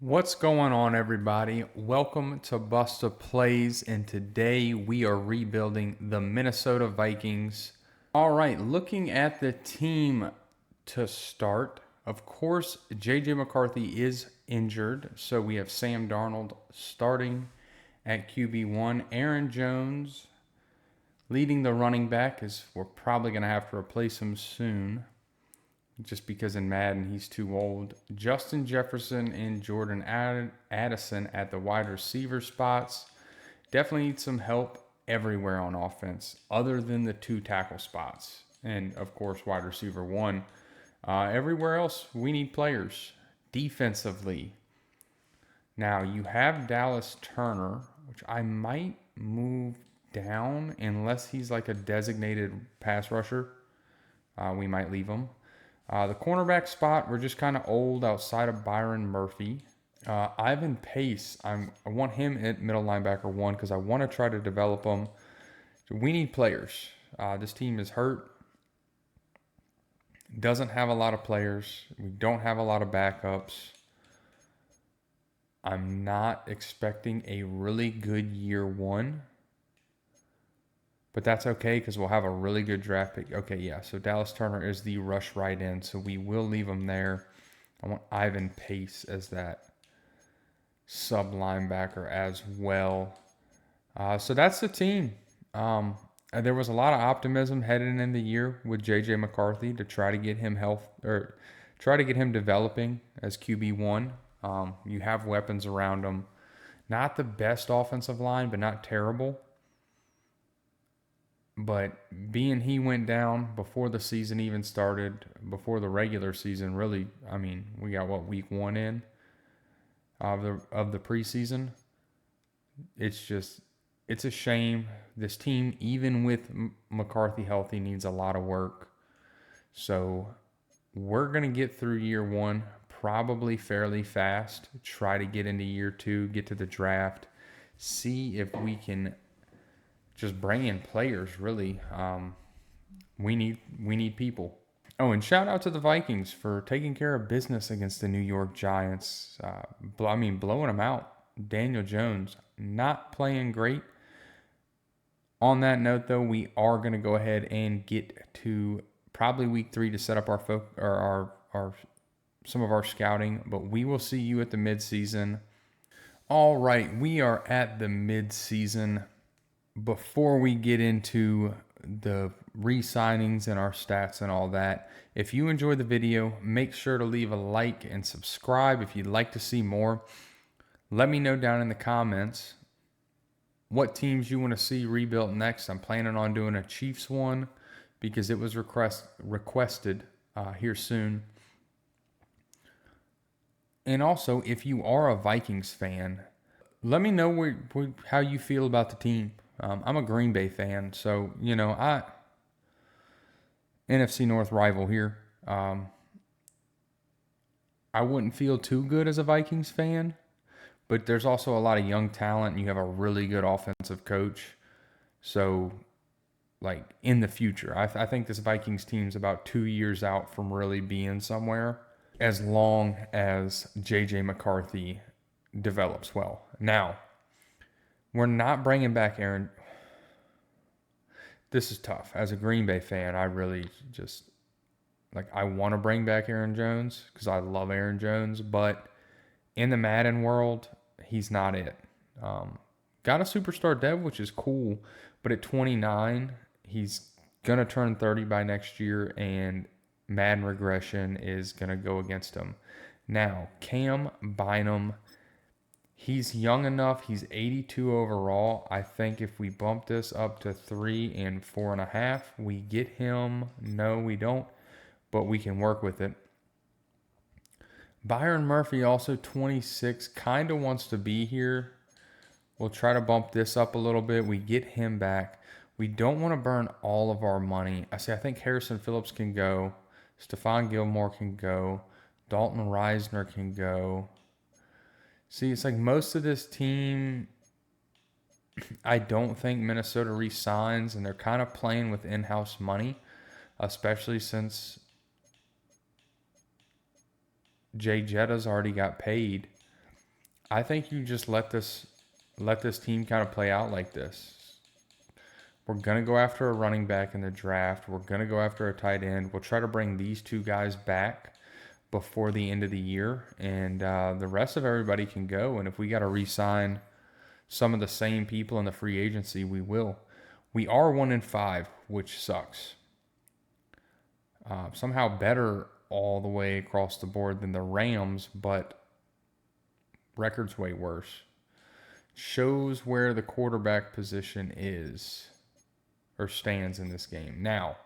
What's going on, everybody? Welcome to Busta Plays, and today we are rebuilding the Minnesota Vikings. All right, looking at the team to start, of course, JJ McCarthy is injured, so we have Sam Darnold starting at QB1. Aaron Jones leading the running back, as we're probably going to have to replace him soon, just because in Madden he's too old. Justin Jefferson and Jordan Addison at the wide receiver spots. Definitely need some help everywhere on offense, other than the two tackle spots. And of course, wide receiver one. Everywhere else, we need players. Defensively, now you have Dallas Turner, which I might move down unless he's like a designated pass rusher. We might leave him. The cornerback spot, we're just kind of old outside of Byron Murphy. Ivan Pace, I want him at middle linebacker one because I want to try to develop him. So we need players. This team is hurt. Doesn't have a lot of players. We don't have a lot of backups. I'm not expecting a really good year one. But that's okay because we'll have a really good draft pick. Okay, yeah. So Dallas Turner is the rush right in. So we will leave him there. I want Ivan Pace as that sub linebacker as well. So that's the team. There was a lot of optimism heading in the year with JJ McCarthy to try to get him try to get him developing as QB1. You have weapons around him. Not the best offensive line, but not terrible. But being he went down before the season even started, before the regular season, really, I mean, we got week one in of the preseason. It's a shame. This team, even with McCarthy healthy, needs a lot of work. So we're gonna get through year one probably fairly fast. Try to get into year two, get to the draft, see if we can just bring in players, really. We need people. Oh, and shout out to the Vikings for taking care of business against the New York Giants. Blowing them out. Daniel Jones not playing great. On that note, though, we are going to go ahead and get to probably week 3 to set up our some of our scouting. But we will see you at the midseason. All right, we are at the midseason. Before we get into the re-signings and our stats and all that, if you enjoyed the video, make sure to leave a like and subscribe if you'd like to see more. Let me know down in the comments what teams you want to see rebuilt next. I'm planning on doing a Chiefs one because it was requested here soon. And also, if you are a Vikings fan, let me know how you feel about the team. I'm a Green Bay fan, so, NFC North rival here. I wouldn't feel too good as a Vikings fan, but there's also a lot of young talent, and you have a really good offensive coach. So, like, in the future, I think this Vikings team's about 2 years out from really being somewhere, as long as JJ McCarthy develops well. Now, we're not bringing back Aaron. This is tough. As a Green Bay fan, I really just, I want to bring back Aaron Jones because I love Aaron Jones, but in the Madden world, he's not it. Got a superstar dev, which is cool, but at 29, he's going to turn 30 by next year, and Madden regression is going to go against him. Now, Cam Bynum, he's young enough. He's 82 overall. I think if we bump this up to 3 and 4.5, we get him. No, we don't, but we can work with it. Byron Murphy, also 26, kind of wants to be here. We'll try to bump this up a little bit. We get him back. We don't want to burn all of our money. I think Harrison Phillips can go. Stephon Gilmore can go. Dalton Reisner can go. See, it's like most of this team, I don't think Minnesota re-signs, and they're kind of playing with in-house money, especially since Jay Jetta's already got paid. I think you just let this team kind of play out like this. We're going to go after a running back in the draft. We're going to go after a tight end. We'll try to bring these two guys back before the end of the year, and the rest of everybody can go. And if we got to re-sign some of the same people in the free agency, we will. We are 1-5, which sucks. Somehow better all the way across the board than the Rams, but record's way worse. Shows where the quarterback position is or stands in this game. Now,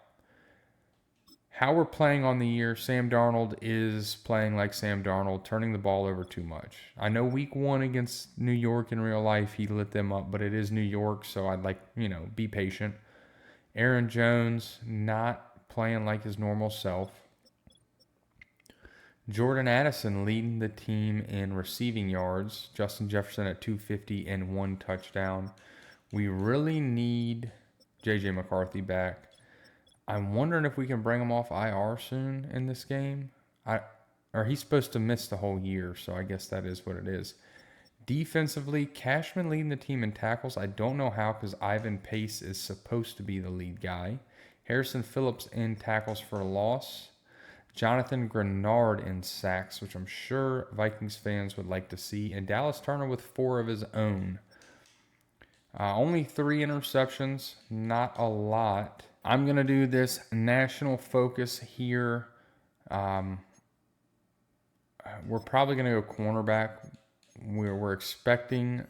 how we're playing on the year, Sam Darnold is playing like Sam Darnold, turning the ball over too much. I know week 1 against New York in real life, he lit them up, but it is New York, so I'd like, be patient. Aaron Jones not playing like his normal self. Jordan Addison leading the team in receiving yards. Justin Jefferson at 250 and 1 touchdown. We really need J.J. McCarthy back. I'm wondering if we can bring him off IR soon in this game. Or he's supposed to miss the whole year, so I guess that is what it is. Defensively, Cashman leading the team in tackles. I don't know how because Ivan Pace is supposed to be the lead guy. Harrison Phillips in tackles for a loss. Jonathan Grenard in sacks, which I'm sure Vikings fans would like to see. And Dallas Turner with 4 of his own. Only 3 interceptions, not a lot. I'm going to do this national focus here. We're probably going to go cornerback. We're expecting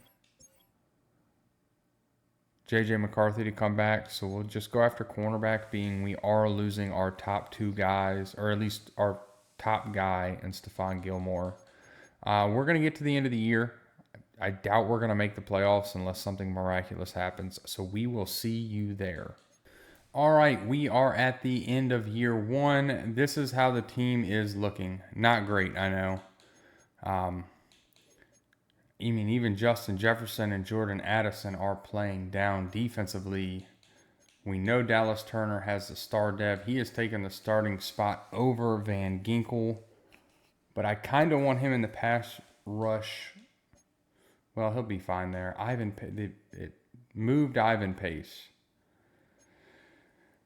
J.J. McCarthy to come back, so we'll just go after cornerback, being we are losing our top 2 guys, or at least our top guy in Stephon Gilmore. We're going to get to the end of the year. I doubt we're going to make the playoffs unless something miraculous happens, so we will see you there. All right, we are at the end of year 1. This is how the team is looking. Not great, I know. Even Justin Jefferson and Jordan Addison are playing down defensively. We know Dallas Turner has the star dev. He has taken the starting spot over Van Ginkel. But I kind of want him in the pass rush. Well, he'll be fine there. It moved Ivan Pace.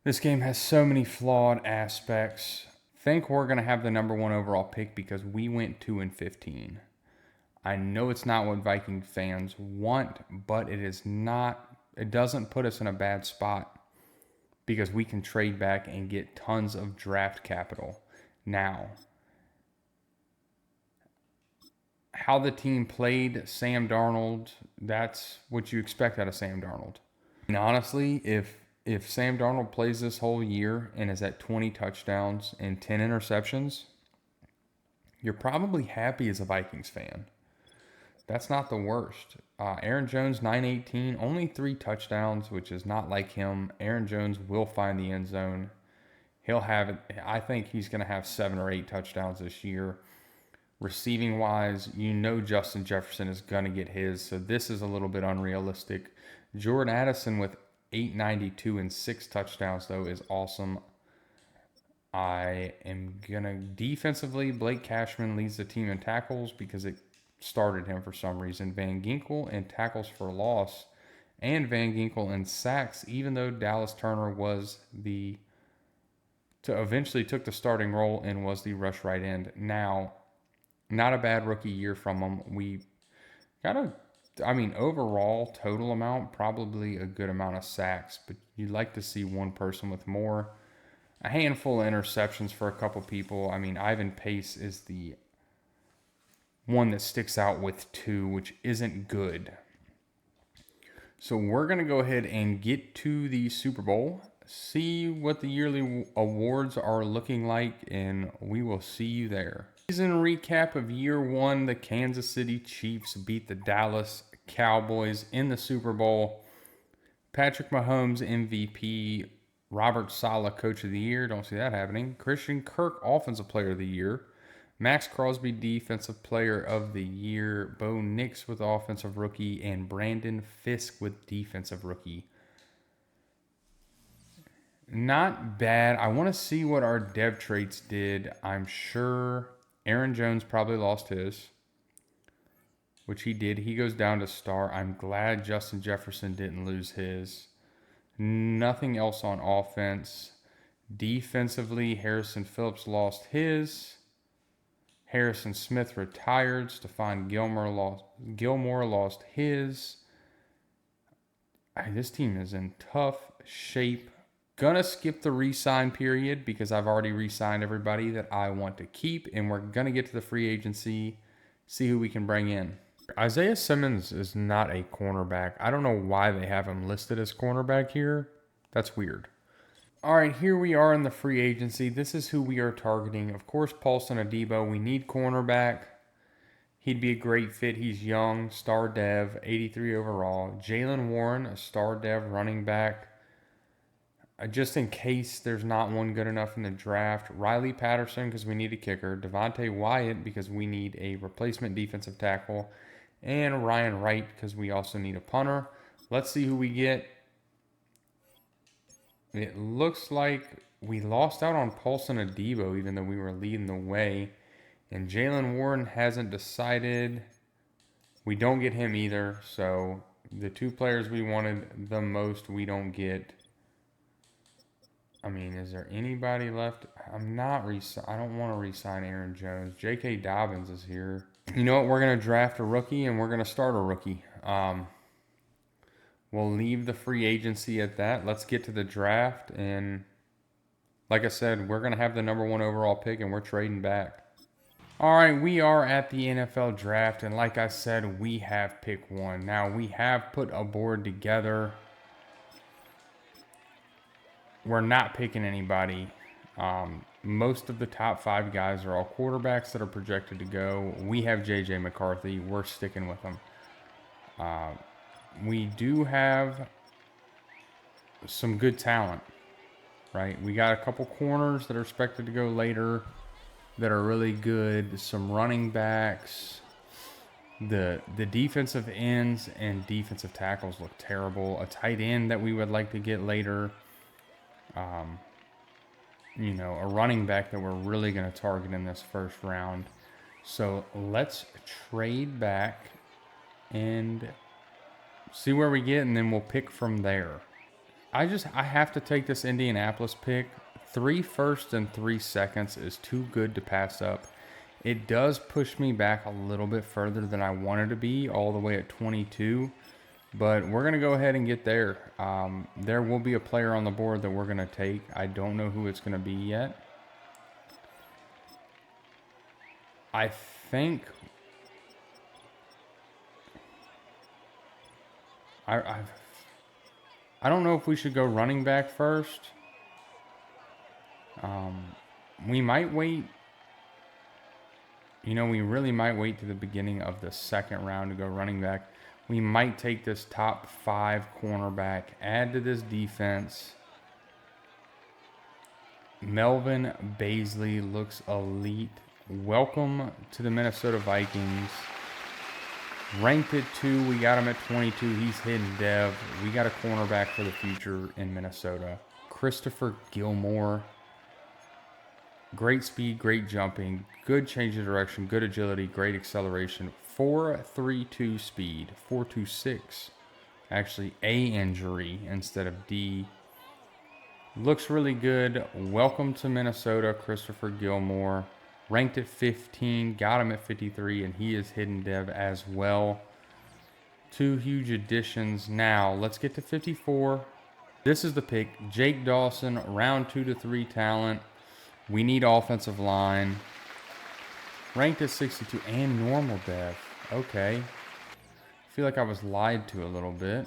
This game has so many flawed aspects. Think we're going to have the number 1 overall pick because we went 2-15. I know it's not what Viking fans want, but it is not. It doesn't put us in a bad spot because we can trade back and get tons of draft capital. Now, how the team played Sam Darnold, that's what you expect out of Sam Darnold. And honestly, if Sam Darnold plays this whole year and is at 20 touchdowns and 10 interceptions, you're probably happy as a Vikings fan. That's not the worst. Aaron Jones, 918, only 3 touchdowns, which is not like him. Aaron Jones will find the end zone. He'll have it. I think he's going to have 7 or 8 touchdowns this year. Receiving wise, Justin Jefferson is going to get his, so this is a little bit unrealistic. Jordan Addison with 892 and 6 touchdowns, though, is awesome. I am going to defensively, Blake Cashman leads the team in tackles because it started him for some reason. Van Ginkel in tackles for loss and Van Ginkel in sacks, even though Dallas Turner eventually took the starting role and was the rush right end. Now, not a bad rookie year from him. We overall total amount, probably a good amount of sacks, but you'd like to see one person with more. A handful of interceptions for a couple people. Ivan Pace is the one that sticks out with 2, which isn't good. So we're going to go ahead and get to the Super Bowl, see what the yearly awards are looking like, and we will see you there. Season recap of year 1, the Kansas City Chiefs beat the Dallas Cowboys in the Super Bowl. Patrick Mahomes MVP, Robert Saleh Coach of the Year, don't see that happening. Christian Kirk Offensive Player of the Year. Max Crosby Defensive Player of the Year. Bo Nix with Offensive Rookie. And Brandon Fisk with Defensive Rookie. Not bad. I want to see what our dev traits did. I'm sure Aaron Jones probably lost his. which he did. He goes down to star. I'm glad Justin Jefferson didn't lose his. Nothing else on offense. Defensively, Harrison Phillips lost his. Harrison Smith retired. Stephon Gilmore lost his. This team is in tough shape. Gonna skip the re-sign period because I've already re-signed everybody that I want to keep, and we're gonna get to the free agency, see who we can bring in. Isaiah Simmons is not a cornerback. I don't know why they have him listed as cornerback here. That's weird. All right, here we are in the free agency. This is who we are targeting. Of course, Paulson Adebo. We need cornerback. He'd be a great fit. He's young, star dev, 83 overall. Jalen Warren, a star dev running back. Just in case there's not one good enough in the draft. Riley Patterson, because we need a kicker. Devontae Wyatt, because we need a replacement defensive tackle. And Ryan Wright, because we also need a punter. Let's see who we get. It looks like we lost out on Paulson Adebo, even though we were leading the way. And Jalen Warren hasn't decided. We don't get him either. So the two players we wanted the most, we don't get. I mean, is there anybody left? I don't want to re-sign Aaron Jones. J.K. Dobbins is here. You know what? We're going to draft a rookie, and we're going to start a rookie. We'll leave the free agency at that. Let's get to the draft. And like I said, we're going to have the number 1 overall pick, and we're trading back. All right, we are at the NFL draft, and like I said, we have pick 1. Now, we have put a board together. We're not picking anybody. Most of the top 5 guys are all quarterbacks that are projected to go. We have J.J. McCarthy. We're sticking with him. We do have some good talent, right? We got a couple corners that are expected to go later that are really good. Some running backs. The defensive ends and defensive tackles look terrible. A tight end that we would like to get later. A running back that we're really going to target in this first round. So let's trade back and see where we get, and then we'll pick from there. I have to take this Indianapolis pick. 3 firsts and 3 seconds is too good to pass up. It does push me back a little bit further than I wanted to be, all the way at 22. But we're going to go ahead and get there. There will be a player on the board that we're going to take. I don't know who it's going to be yet. I think I don't know if we should go running back first. We might wait. We really might wait to the beginning of the second round to go running back. We might take this top 5 cornerback, add to this defense. Melvin Baisley looks elite. Welcome to the Minnesota Vikings. Ranked at 2, we got him at 22. He's hidden dev. We got a cornerback for the future in Minnesota. Christopher Gilmore. Great speed, great jumping, good change of direction, good agility, great acceleration. 4.32 speed, 4.26. Actually, A injury instead of D. Looks really good. Welcome to Minnesota, Christopher Gilmore. Ranked at 15, got him at 53, and he is hidden dev as well. 2 huge additions. Now, let's get to 54. This is the pick. Jake Dawson, round 2 to 3 talent. We need offensive line. Ranked at 62 and normal dev. Okay. I feel like I was lied to a little bit.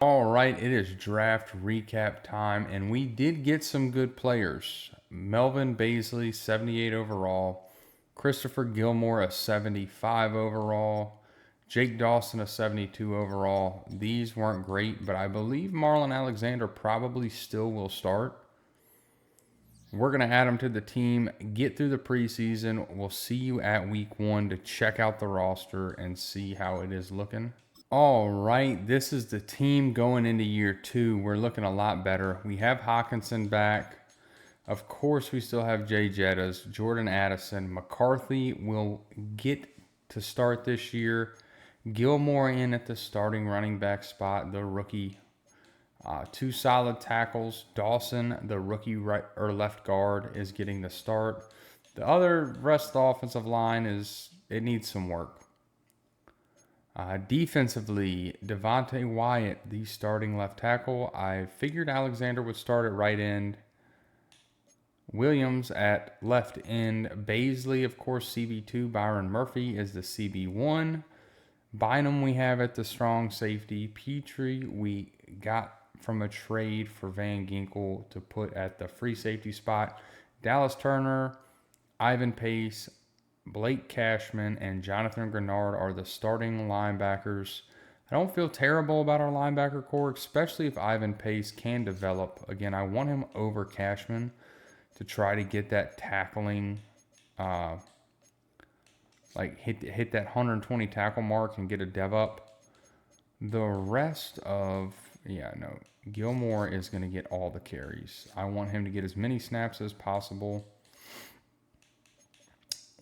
All right, it is draft recap time, and we did get some good players. Melvin Baisley, 78 overall. Christopher Gilmore, a 75 overall. Jake Dawson, a 72 overall. These weren't great, but I believe Marlon Alexander probably still will start. We're going to add him to the team, get through the preseason. We'll see you at week 1 to check out the roster and see how it is looking. All right, this is the team going into year 2. We're looking a lot better. We have Hawkinson back. Of course, we still have Jay Jettas, Jordan Addison. McCarthy will get to start this year. Gilmore in at the starting running back spot, the rookie. Two solid tackles. Dawson, the rookie right or left guard, is getting the start. The other rest of the offensive line it needs some work. Defensively, Devontae Wyatt, the starting left tackle. I figured Alexander would start at right end. Williams at left end. Baisley, of course, CB2. Byron Murphy is the CB1. Bynum we have at the strong safety. Petrie we got from a trade for Van Ginkel to put at the free safety spot. Dallas Turner, Ivan Pace, Blake Cashman, and Jonathan Grenard are the starting linebackers. I don't feel terrible about our linebacker core, especially if Ivan Pace can develop. Again, I want him over Cashman to try to get that tackling, hit that 120 tackle mark and get a dev up. The rest of, Gilmore is going to get all the carries. I want him to get as many snaps as possible.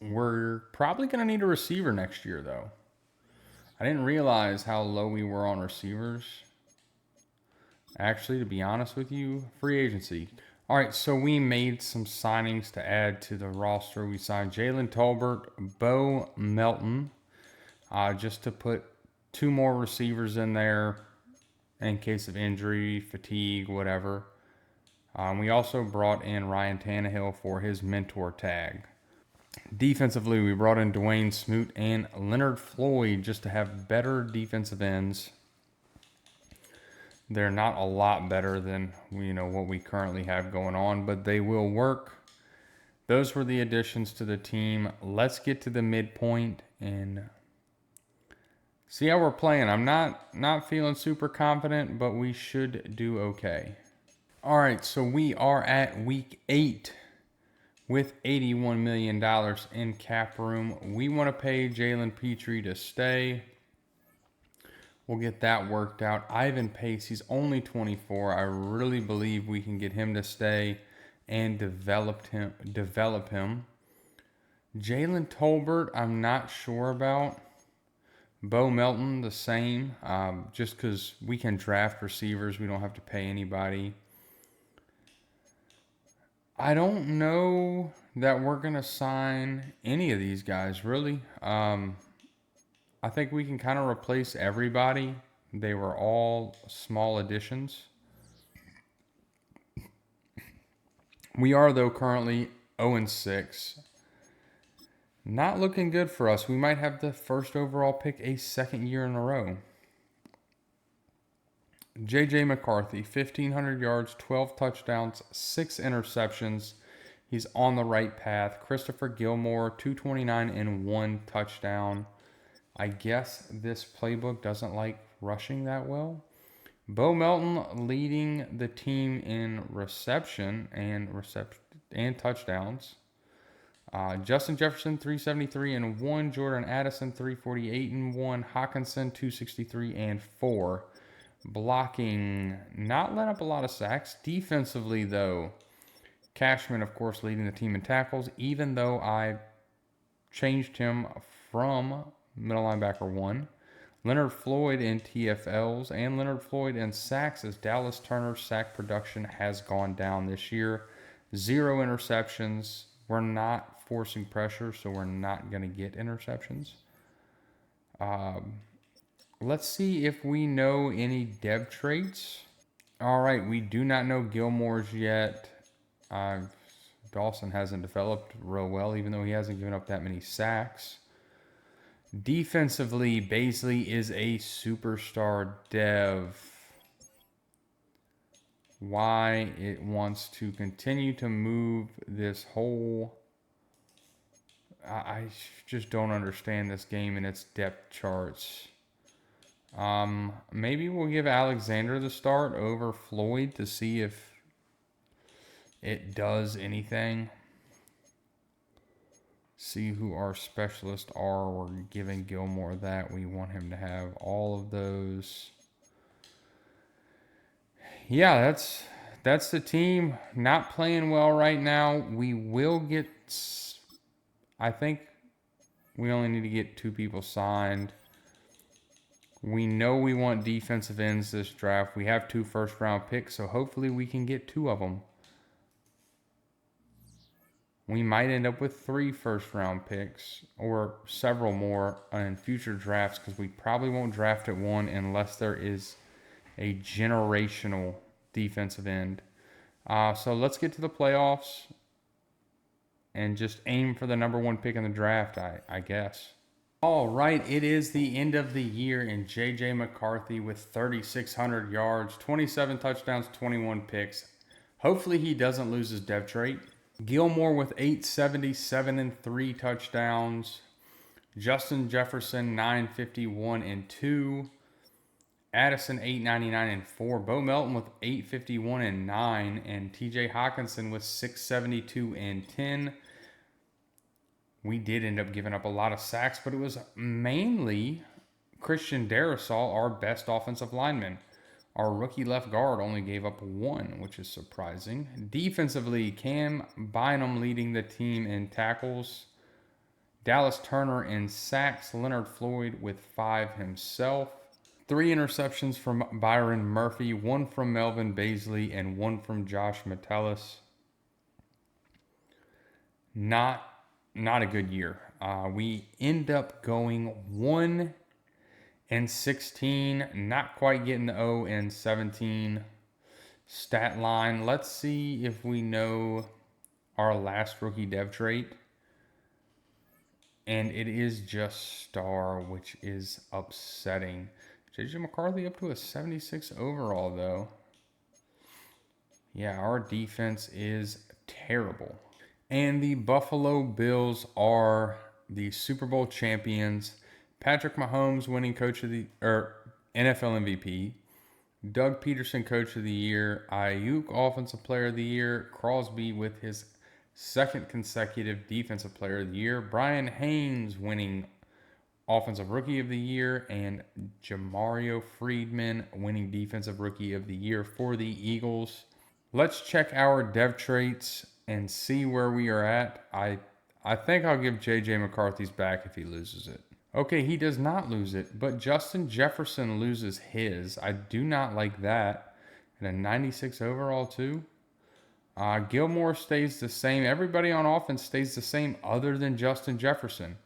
We're probably going to need a receiver next year, though. I didn't realize how low we were on receivers. Actually, to be honest with you, free agency. All right, so we made some signings to add to the roster. We signed Jalen Tolbert, Bo Melton, just to put two more receivers in there in case of injury, fatigue, whatever. We also brought in Ryan Tannehill for his mentor tag. Defensively, we brought in Dwayne Smoot and Leonard Floyd just to have better defensive ends. They're not a lot better than what we currently have going on, but they will work. Those were the additions to the team. Let's get to the midpoint and see how we're playing. I'm not feeling super confident, but we should do okay. All right, so we are at week 8 with $81 million in cap room. We want to pay Jalen Petrie to stay. We'll get that worked out. Ivan Pace, he's only 24. I really believe we can get him to stay and develop him. Jalen Tolbert, I'm not sure about. Bo Melton, the same. Just because we can draft receivers, we don't have to pay anybody. I don't know that we're going to sign any of these guys, really. I think we can kind of replace everybody. They were all small additions. We are, though, currently 0-6. Not looking good for us. We might have the first overall pick a second year in a row. J.J. McCarthy, 1,500 yards, 12 touchdowns, 6 interceptions. He's on the right path. Christopher Gilmore, 229 and 1 touchdown. I guess this playbook doesn't like rushing that well. Bo Melton leading the team in reception and touchdowns. Justin Jefferson, 373 and 1. Jordan Addison, 348 and 1. Hawkinson, 263 and 4. Blocking, not letting up a lot of sacks. Defensively, though, Cashman, of course, leading the team in tackles, even though I changed him from middle linebacker 1. Leonard Floyd in TFLs and Leonard Floyd in sacks as Dallas Turner's sack production has gone down this year. 0 interceptions. We're not forcing pressure, so we're not going to get interceptions. Let's see if we know any dev traits. All right, we do not know Gilmore's yet. Dawson hasn't developed real well, even though he hasn't given up that many sacks. Defensively, Baisley is a superstar dev. Why it wants to continue to move this whole... I just don't understand this game and its depth charts. Maybe we'll give Alexander the start over Floyd to see if it does anything. See who our specialists are. We're giving Gilmore that. We want him to have all of those. Yeah, that's the team. Not playing well right now. We will get... I think we only need to get 2 people signed. We know we want defensive ends this draft. We have 2 first-round picks, so hopefully we can get 2 of them. We might end up with 3 first-round picks or several more in future drafts because we probably won't draft at 1 unless there is a generational defensive end. So let's get to the playoffs and just aim for the number 1 pick in the draft, I guess. All right, it is the end of the year, and J.J. McCarthy with 3,600 yards, 27 touchdowns, 21 picks. Hopefully he doesn't lose his depth trait. Gilmore with 877 and 3 touchdowns. Justin Jefferson 951 and 2. Addison 899 and 4. Bo Melton with 851 and 9. And TJ Hawkinson with 672 and 10. We did end up giving up a lot of sacks, but it was mainly Christian Darrisaw, our best offensive lineman. Our rookie left guard only gave up 1, which is surprising. Defensively, Cam Bynum leading the team in tackles. Dallas Turner in sacks. Leonard Floyd with 5 himself. 3 interceptions from Byron Murphy, 1 from Melvin Baisley, and 1 from Josh Metellus. Not a good year. We end up going 1-16, not quite getting the 0-17 stat line. Let's see if we know our last rookie dev trait. And it is just star, which is upsetting. J.J. McCarthy up to a 76 overall, though. Yeah, our defense is terrible. And the Buffalo Bills are the Super Bowl champions. Patrick Mahomes winning NFL MVP. Doug Peterson Coach of the Year. Ayuk Offensive Player of the Year. Crosby with his 2nd consecutive Defensive Player of the Year. Brian Haynes winning Offensive Rookie of the Year. And Jamario Friedman winning Defensive Rookie of the Year for the Eagles. Let's check our dev traits and see where we are at. I think I'll give J.J. McCarthy's back if he loses it. Okay, he does not lose it, but Justin Jefferson loses his. I do not like that. And a 96 overall too. Gilmore stays the same. Everybody on offense stays the same other than Justin Jefferson.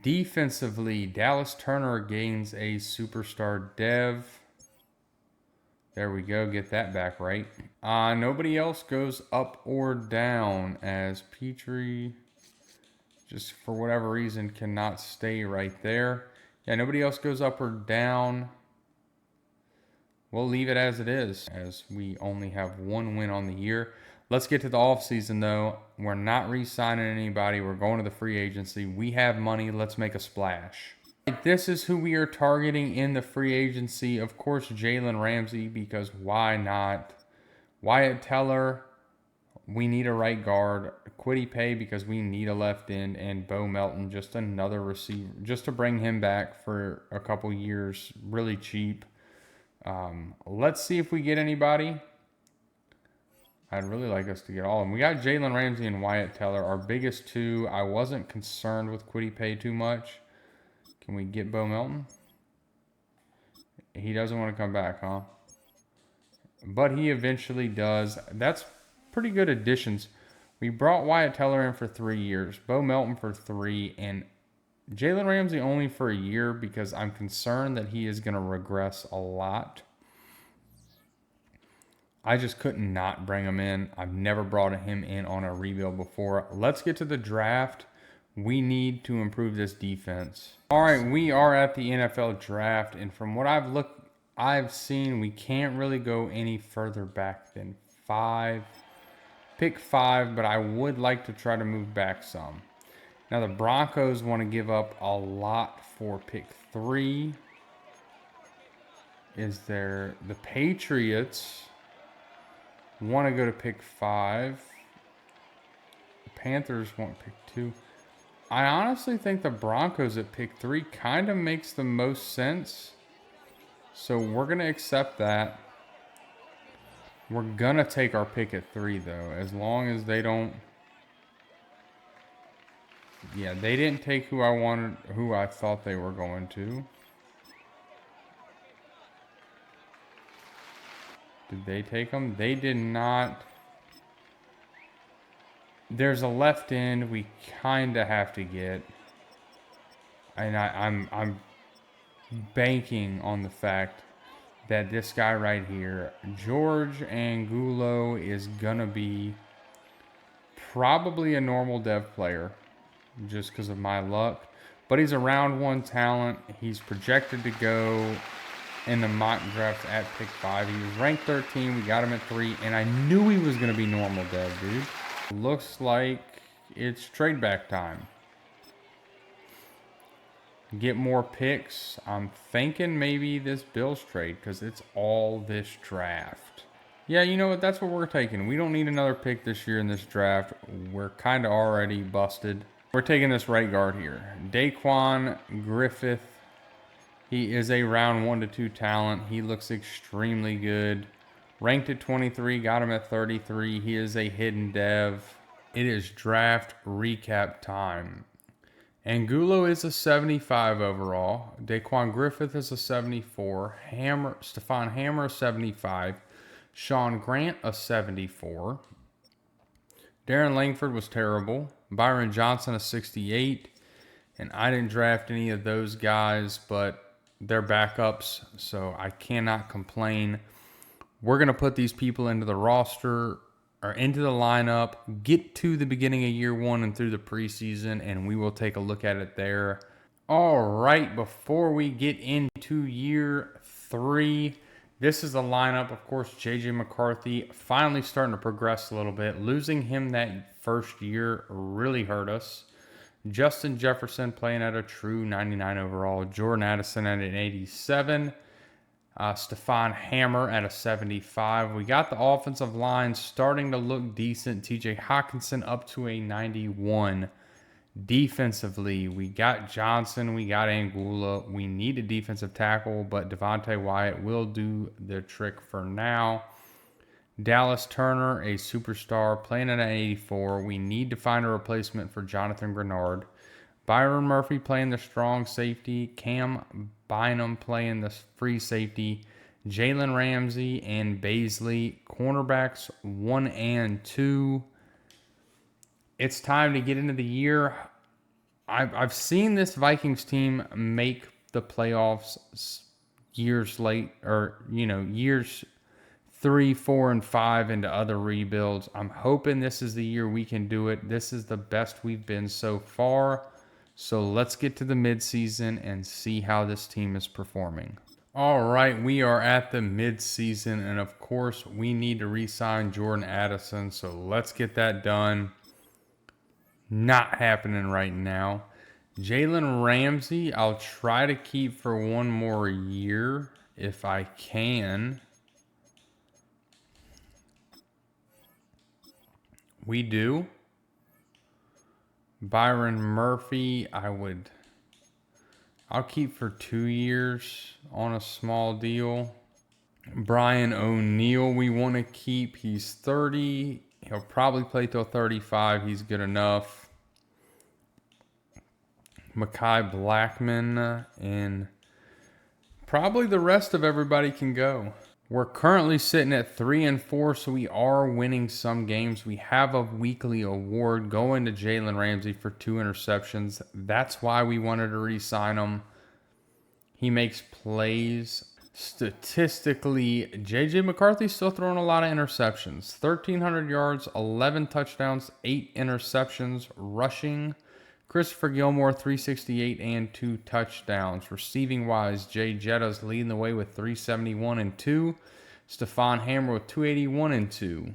Defensively, Dallas Turner gains a superstar dev. There we go. Get that back right. Nobody else goes up or down as Petrie, just for whatever reason, cannot stay right there. Yeah, nobody else goes up or down. We'll leave it as it is, as we only have 1 win on the year. Let's get to the offseason, though. We're not re-signing anybody. We're going to the free agency. We have money. Let's make a splash. This is who we are targeting in the free agency. Of course, Jalen Ramsey, because why not? Wyatt Teller, we need a right guard. Kwity Paye, because we need a left end. And Bo Melton, just another receiver, just to bring him back for a couple years, really cheap. Let's see if we get anybody. I'd really like us to get all of them. We got Jalen Ramsey and Wyatt Teller, our biggest 2. I wasn't concerned with Kwity Paye too much. Can we get Bo Melton? He doesn't want to come back, huh? But he eventually does. That's pretty good additions. We brought Wyatt Teller in for 3 years. Bo Melton for 3. And Jalen Ramsey only for a year because I'm concerned that he is going to regress a lot. I just couldn't not bring him in. I've never brought him in on a rebuild before. Let's get to the draft. We need to improve this defense. All right, we are at the NFL draft, and from what I've seen, we can't really go any further back than 5. Pick 5, but I would like to try to move back some. Now, the Broncos want to give up a lot for pick 3. The Patriots want to go to pick 5. The Panthers want pick 2. I honestly think the Broncos at pick 3 kind of makes the most sense. So we're going to accept that. We're going to take our pick at 3, though, as long as they don't. Yeah, they didn't take who I thought they were going to. Did they take him? They did not. There's a left end we kind of have to get. And I'm banking on the fact that this guy right here, George Angulo, is going to be probably a normal dev player just because of my luck. But he's a round 1 talent. He's projected to go in the mock draft at pick 5. He was ranked 13. We got him at 3. And I knew he was going to be normal dev, dude. Looks like it's trade back time. Get more picks. I'm thinking maybe this Bills trade because it's all this draft. Yeah, you know what? That's what we're taking. We don't need another pick this year in this draft. We're kind of already busted. We're taking this right guard here. Daquan Griffith. He is a round 1 to 2 talent. He looks extremely good. Ranked at 23, got him at 33. He is a hidden dev. It is draft recap time. Angulo is a 75 overall. Daquan Griffith is a 74. Stephon Hammer, a 75. Sean Grant, a 74. Darren Langford was terrible. Byron Johnson, a 68. And I didn't draft any of those guys, but they're backups, so I cannot complain. We're going to put these people into the roster or into the lineup, get to the beginning of year 1 and through the preseason, and we will take a look at it there. All right, before we get into year 3, this is the lineup. Of course, J.J. McCarthy finally starting to progress a little bit. Losing him that first year really hurt us. Justin Jefferson playing at a true 99 overall. Jordan Addison at an 87. Stephon Hammer at a 75. We got the offensive line starting to look decent. TJ Hawkinson up to a 91. Defensively, we got Johnson, we got Angulo. We need a defensive tackle, but Devontae Wyatt will do the trick for now. Dallas Turner, a superstar, playing at an 84. We need to find a replacement for Jonathan Grenard. Byron Murphy playing the strong safety. Cam Bynum playing the free safety. Jalen Ramsey and Baisley, cornerbacks 1 and 2. It's time to get into the year. I've seen this Vikings team make the playoffs years late, or years 3, 4, and 5 into other rebuilds. I'm hoping this is the year we can do it. This is the best we've been so far. So let's get to the midseason and see how this team is performing. All right, we are at the midseason, and of course, we need to re-sign Jordan Addison. So let's get that done. Not happening right now. Jalen Ramsey, I'll try to keep for 1 more year if I can. We do. Byron Murphy, I'll keep for 2 years on a small deal. Brian O'Neill, we want to keep. He's 30. He'll probably play till 35. He's good enough. Mekhi Blackman, and probably the rest of everybody can go. We're currently sitting at 3 and 4, so we are winning some games. We have a weekly award going to Jalen Ramsey for 2 interceptions. That's why we wanted to re-sign him. He makes plays. Statistically, J.J. McCarthy's still throwing a lot of interceptions. 1,300 yards, 11 touchdowns, 8 interceptions, rushing. Christopher Gilmore, 368 and 2 touchdowns. Receiving-wise, Jay Jetta's leading the way with 371 and 2. Stephon Hammer with 281 and 2.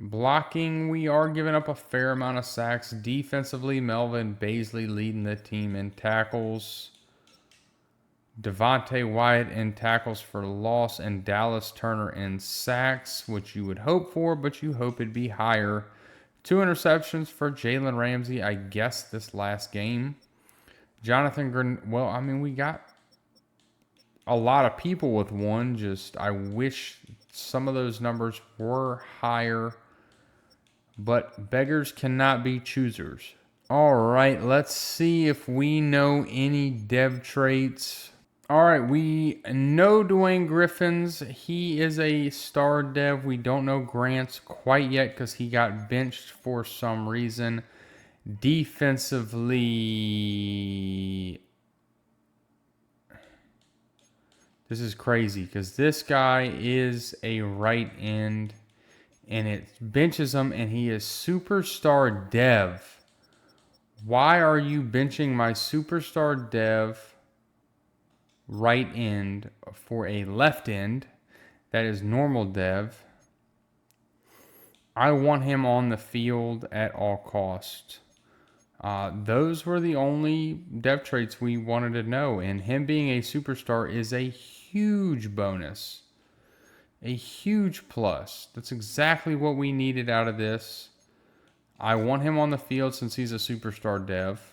Blocking, we are giving up a fair amount of sacks. Defensively, Melvin Baisley leading the team in tackles. Devontae Wyatt in tackles for loss, and Dallas Turner in sacks, which you would hope for, but you hope it'd be higher. 2 interceptions for Jalen Ramsey, I guess, this last game. We got a lot of people with 1. Just, I wish some of those numbers were higher. But beggars cannot be choosers. All right, let's see if we know any dev traits. All right, we know Dwayne Griffin's. He is a star dev. We don't know Grant's quite yet because he got benched for some reason. Defensively, this is crazy because this guy is a right end and it benches him and he is superstar dev. Why are you benching my superstar dev right end for a left end that is normal dev? I want him on the field at all costs. Those were the only dev traits we wanted to know, and him being a superstar is a huge bonus, a huge plus. That's exactly what we needed out of this. I want him on the field since he's a superstar dev.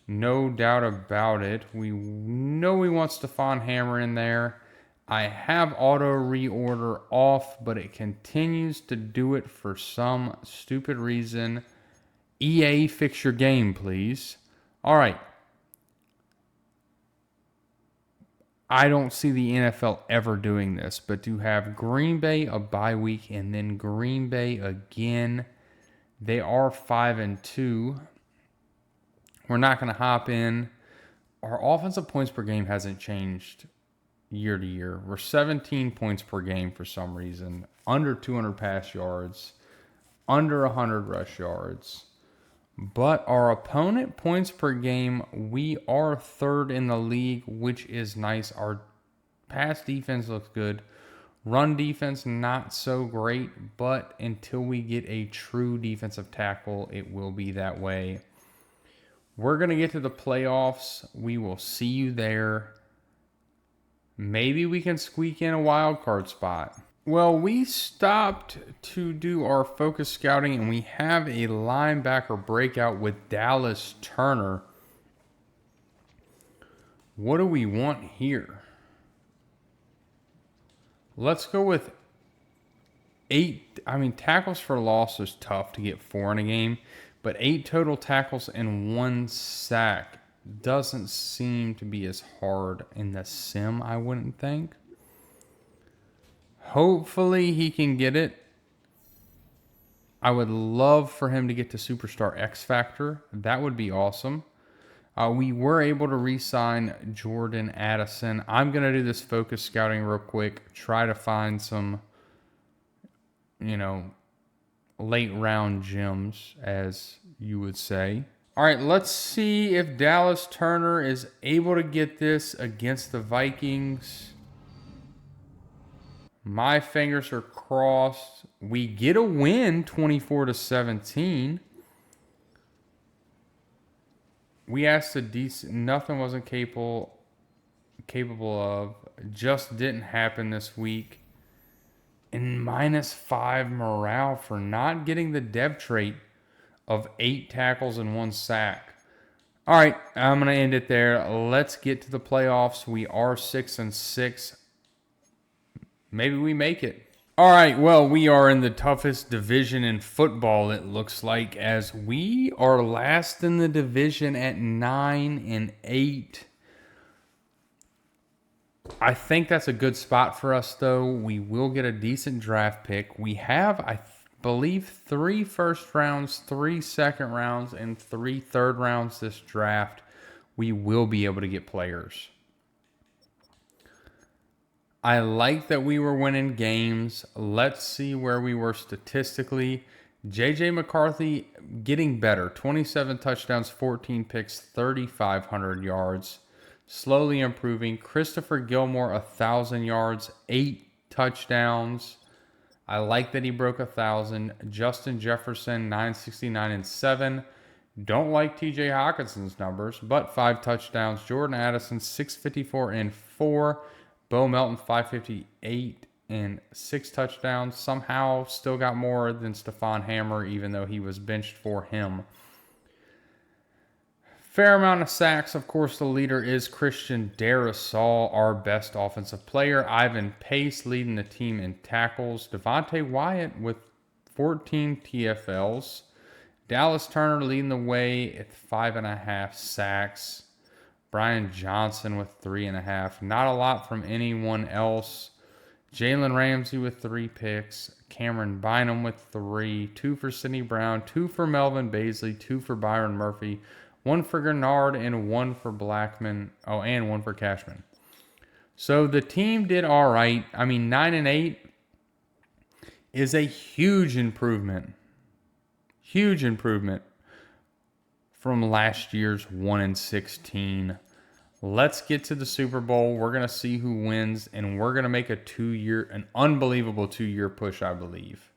No doubt about it. We know we want Stephon Hammer in there. I have auto reorder off, but it continues to do it for some stupid reason. EA, fix your game, please. All right. I don't see the NFL ever doing this, but to have Green Bay a bye week and then Green Bay again, they are 5-2. We're not going to hop in. Our offensive points per game hasn't changed year to year. We're 17 points per game for some reason, under 200 pass yards, under 100 rush yards. But our opponent points per game, we are third in the league, which is nice. Our pass defense looks good. Run defense, not so great, but until we get a true defensive tackle, it will be that way. We're going to get to the playoffs. We will see you there. Maybe we can squeak in a wild card spot. Well, we stopped to do our focus scouting, and we have a linebacker breakout with Dallas Turner. What do we want here? Let's go with 8. Tackles for loss is tough to get 4 in a game, but 8 total tackles and 1 sack doesn't seem to be as hard in the sim, I wouldn't think. Hopefully he can get it. I would love for him to get to Superstar X Factor. That would be awesome. We were able to re-sign Jordan Addison. I'm going to do this focus scouting real quick. Try to find some, late round gems, as you would say. All right, let's see if Dallas Turner is able to get this against the Vikings. My fingers are crossed. We get a win, 24-17. We asked a decent, nothing wasn't capable of. Just didn't happen this week. And -5 morale for not getting the dev trait of 8 tackles and 1 sack. All right, I'm going to end it there. Let's get to the playoffs. We are 6-6. Maybe we make it. All right, well, we are in the toughest division in football, it looks like, as we are last in the division at 9-8. I think that's a good spot for us, though. We will get a decent draft pick. We have, I believe, 3 first rounds, 3 second rounds, and 3 third rounds this draft. We will be able to get players. I like that we were winning games. Let's see where we were statistically. J.J. McCarthy getting better. 27 touchdowns, 14 picks, 3,500 yards. Slowly improving. Christopher Gilmore, 1,000 yards, 8 touchdowns. I like that he broke 1,000. Justin Jefferson, 969 and 7. Don't like TJ Hawkinson's numbers, but 5 touchdowns. Jordan Addison, 654 and 4. Bo Melton, 558 and 6 touchdowns. Somehow still got more than Stephon Hammer, even though he was benched for him. Fair amount of sacks. Of course, the leader is Christian Darrisaw, our best offensive player. Ivan Pace leading the team in tackles. Devontae Wyatt with 14 TFLs. Dallas Turner leading the way at 5.5 sacks. Brian Johnson with 3.5. Not a lot from anyone else. Jalen Ramsey with 3 picks. Cameron Bynum with 3. 2 for Sidney Brown. 2 for Melvin Baisley. 2 for Byron Murphy. 1 for Gennard and 1 for Blackman. Oh, and 1 for Cashman. So the team did all right. I mean, 9-8 is a huge improvement. Huge improvement from last year's 1-16. Let's get to the Super Bowl. We're going to see who wins, and we're going to make an unbelievable 2-year push, I believe.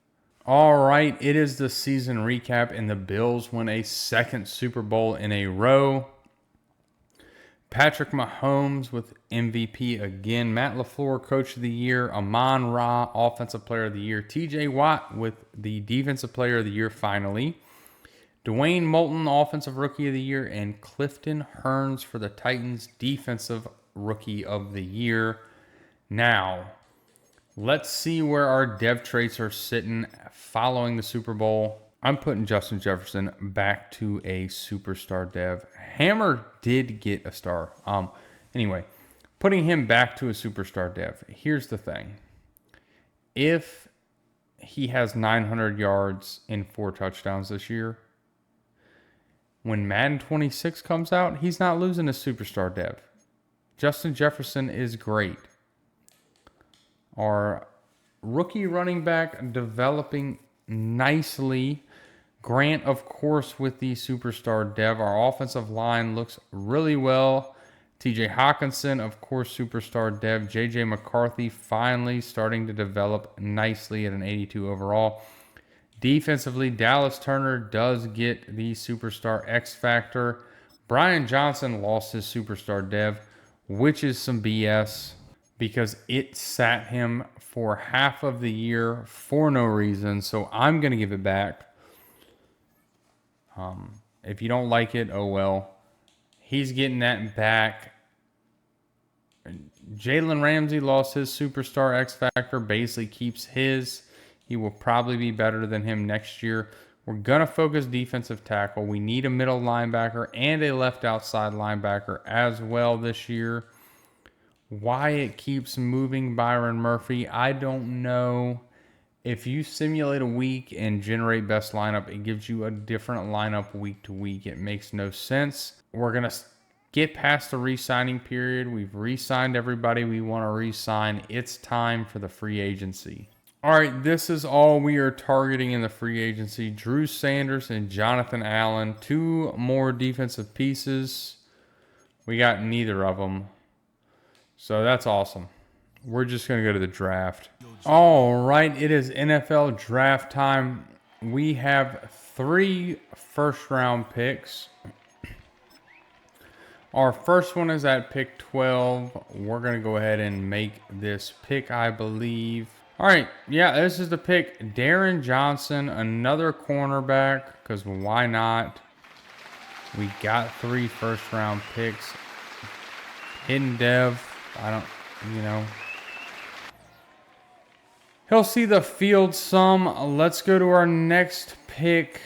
All right, it is the season recap, and the Bills won a second Super Bowl in a row. Patrick Mahomes with MVP again. Matt LaFleur, Coach of the Year. Amon-Ra, Offensive Player of the Year. TJ Watt with the Defensive Player of the Year finally. Dwayne Moulton, Offensive Rookie of the Year. And Clifton Hearns for the Titans, Defensive Rookie of the Year. Now, let's see where our dev traits are sitting following the Super Bowl. I'm putting Justin Jefferson back to a superstar dev. Hammer did get a star. Anyway, putting him back to a superstar dev. Here's the thing. If he has 900 yards and 4 touchdowns this year, when Madden 26 comes out, he's not losing a superstar dev. Justin Jefferson is great. Our rookie running back developing nicely. Grant, of course, with the superstar dev. Our offensive line looks really well. TJ Hawkinson, of course, superstar dev. JJ McCarthy finally starting to develop nicely at an 82 overall. Defensively, Dallas Turner does get the superstar X factor. Brian Johnson lost his superstar dev, which is some BS because it sat him for half of the year for no reason. So I'm going to give it back. If you don't like it, oh well. He's getting that back. Jalen Ramsey lost his superstar X factor. Basically keeps his. He will probably be better than him next year. We're going to focus defensive tackle. We need a middle linebacker and a left outside linebacker as well this year. Why it keeps moving Byron Murphy, I don't know. If you simulate a week and generate best lineup, it gives you a different lineup week to week. It makes no sense. We're going to get past the re-signing period. We've re-signed everybody we want to re-sign. It's time for the free agency. All right, this is all we are targeting in the free agency. Drew Sanders and Jonathan Allen. 2 more defensive pieces. We got neither of them. So that's awesome. We're just going to go to the draft. All right, it is NFL draft time. We have 3 first-round picks. Our first one is at pick 12. We're going to go ahead and make this pick, I believe. All right, yeah, this is the pick. Darren Johnson, another cornerback, because why not? We got 3 first-round picks. Hidden dev, He'll see the field some. Let's go to our next pick.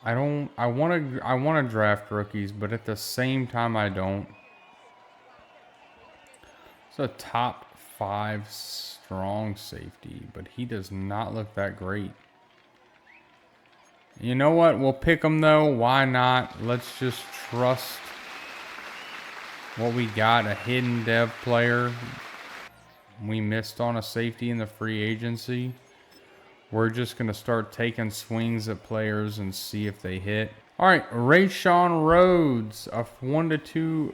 I want to draft rookies, but at the same time I don't. It's a top 5 strong safety, but he does not look that great. You know what? We'll pick him though. Why not? Let's just trust what we got. A hidden dev player. We missed on a safety in the free agency. We're just going to start taking swings at players and see if they hit. All right, Rayshawn Rhodes, a 1-2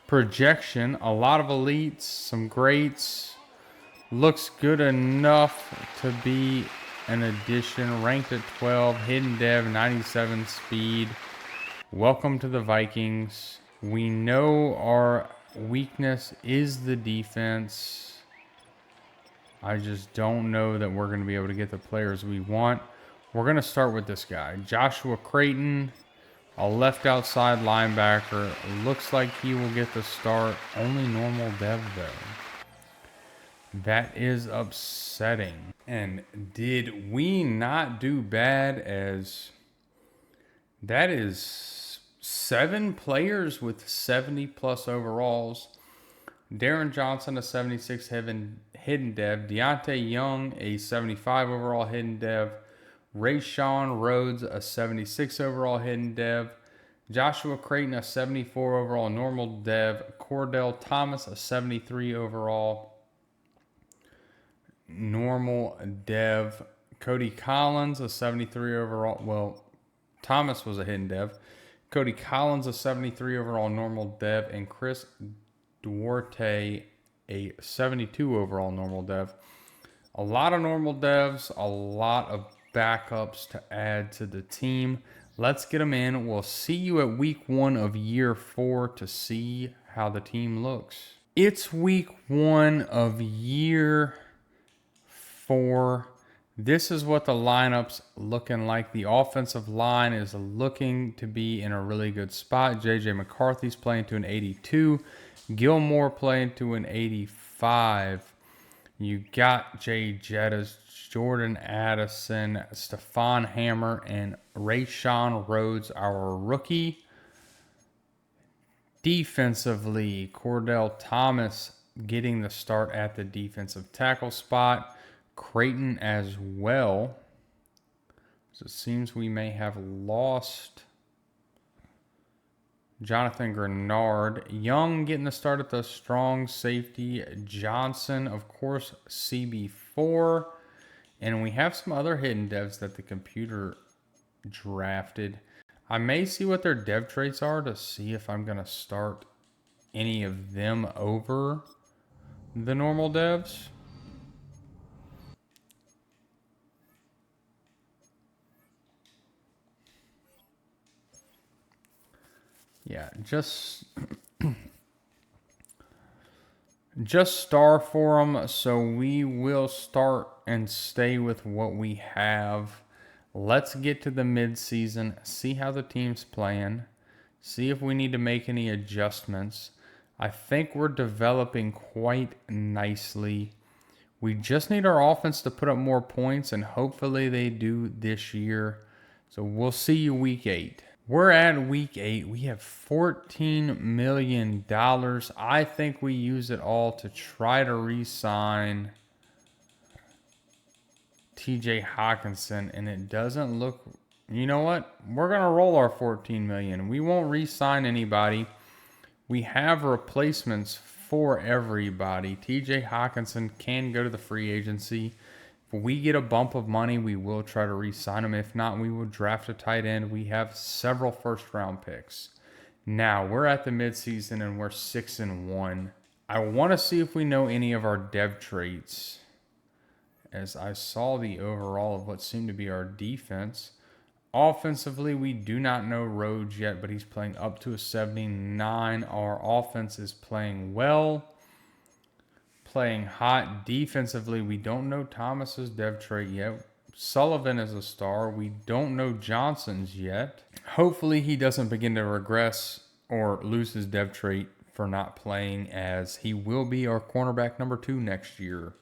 projection. A lot of elites, some greats. Looks good enough to be an addition. Ranked at 12, hidden dev, 97 speed. Welcome to the Vikings. We know our weakness is the defense. I just don't know that we're going to be able to get the players we want. We're going to start with this guy, Joshua Creighton, a left outside linebacker. Looks like he will get the start. Only normal dev though. That is upsetting. And did we not do bad as that is 7 players with 70 plus overalls. Darren Johnson, a 76 hidden dev. Deontay Young, a 75 overall hidden dev. Rayshawn Rhodes, a 76 overall hidden dev. Joshua Creighton, a 74 overall normal dev. Cordell Thomas, a 73 overall normal dev. Cody Collins, a 73 overall. Well, Thomas was a hidden dev. Cody Collins, a 73 overall normal dev. And Chris Duarte, a 72 overall normal dev. A lot of normal devs, a lot of backups to add to the team. Let's get them in. We'll see you at week 1 of year 4 to see how the team looks. It's week 1 of year 4. This is what the lineup's looking like. The offensive line is looking to be in a really good spot. JJ McCarthy's playing to an 82. Gilmore playing to an 85. You got Jay Jettas, Jordan Addison, Stephon Hammer, and Rayshawn Rhodes, our rookie. Defensively, Cordell Thomas getting the start at the defensive tackle spot. Creighton as well. So it seems we may have lost Jonathan Grenard. Young getting the start at the strong safety. Johnson, of course, CB4. And we have some other hidden devs that the computer drafted. I may see what their dev traits are to see if I'm going to start any of them over the normal devs. Yeah, just star for them. So we will start and stay with what we have. Let's get to the midseason, see how the team's playing, see if we need to make any adjustments. I think we're developing quite nicely. We just need our offense to put up more points, and hopefully they do this year. So we'll see you week 8. We're at week 8. We have $14 million. I think we use it all to try to re-sign TJ Hawkinson, and it doesn't look... You know what? We're going to roll our $14 million. We won't re-sign anybody. We have replacements for everybody. TJ Hawkinson can go to the free agency. If we get a bump of money, we will try to re-sign him. If not, we will draft a tight end. We have several first-round picks. Now, we're at the midseason, and we're 6-1. I want to see if we know any of our dev traits, as I saw the overall of what seemed to be our defense. Offensively, we do not know Rhodes yet, but he's playing up to a 79. Our offense is playing well, playing hot. Defensively, we don't know Thomas's dev trait yet. Sullivan is a star. We don't know Johnson's yet. Hopefully, he doesn't begin to regress or lose his dev trait for not playing, as he will be our cornerback number 2 next year.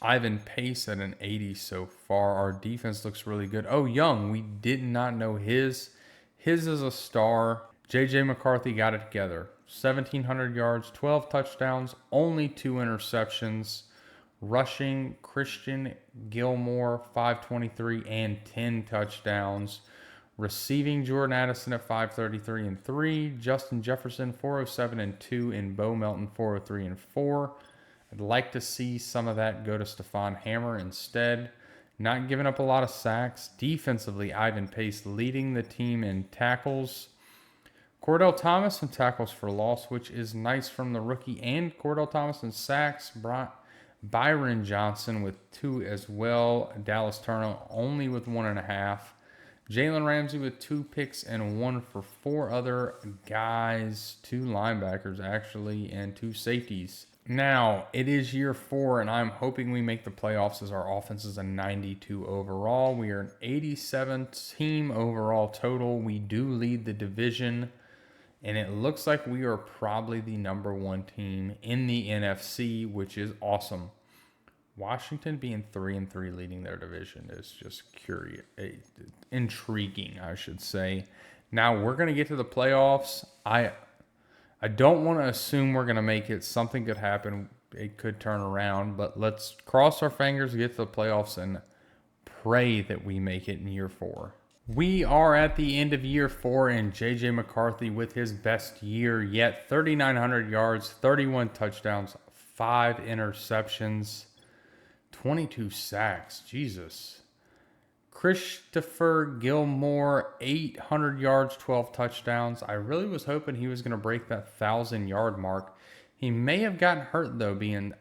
Ivan Pace at an 80 so far. Our defense looks really good. Oh, Young, we did not know his. His is a star. J.J. McCarthy got it together. 1,700 yards, 12 touchdowns, only 2 interceptions. Rushing, Christian Gilmore, 523 and 10 touchdowns. Receiving, Jordan Addison at 533 and 3. Justin Jefferson, 407 and 2. And Bo Melton, 403 and 4. I'd like to see some of that go to Stephon Hammer instead. Not giving up a lot of sacks. Defensively, Ivan Pace leading the team in tackles. Cordell Thomas in tackles for loss, which is nice from the rookie. And Cordell Thomas in sacks. Byron Johnson with 2 as well. Dallas Turner only with 1.5. Jalen Ramsey with 2 picks and 1 for 4 other guys. 2 linebackers, actually, and 2 safeties. Now, it is year 4, and I'm hoping we make the playoffs, as our offense is a 92 overall. We are an 87 team overall total. We do lead the division, and it looks like we are probably the number 1 team in the NFC, which is awesome. Washington being 3-3 leading their division is just curious, intriguing, I should say. Now we're going to get to the playoffs. I don't want to assume we're going to make it. Something could happen. It could turn around, but let's cross our fingers, get to the playoffs, and pray that we make it in year 4. We are at the end of year 4, and J.J. McCarthy with his best year yet. 3,900 yards, 31 touchdowns, 5 interceptions, 22 sacks. Jesus. Christopher Gilmore, 800 yards, 12 touchdowns. I really was hoping he was going to break that 1,000-yard mark. He may have gotten hurt, though, being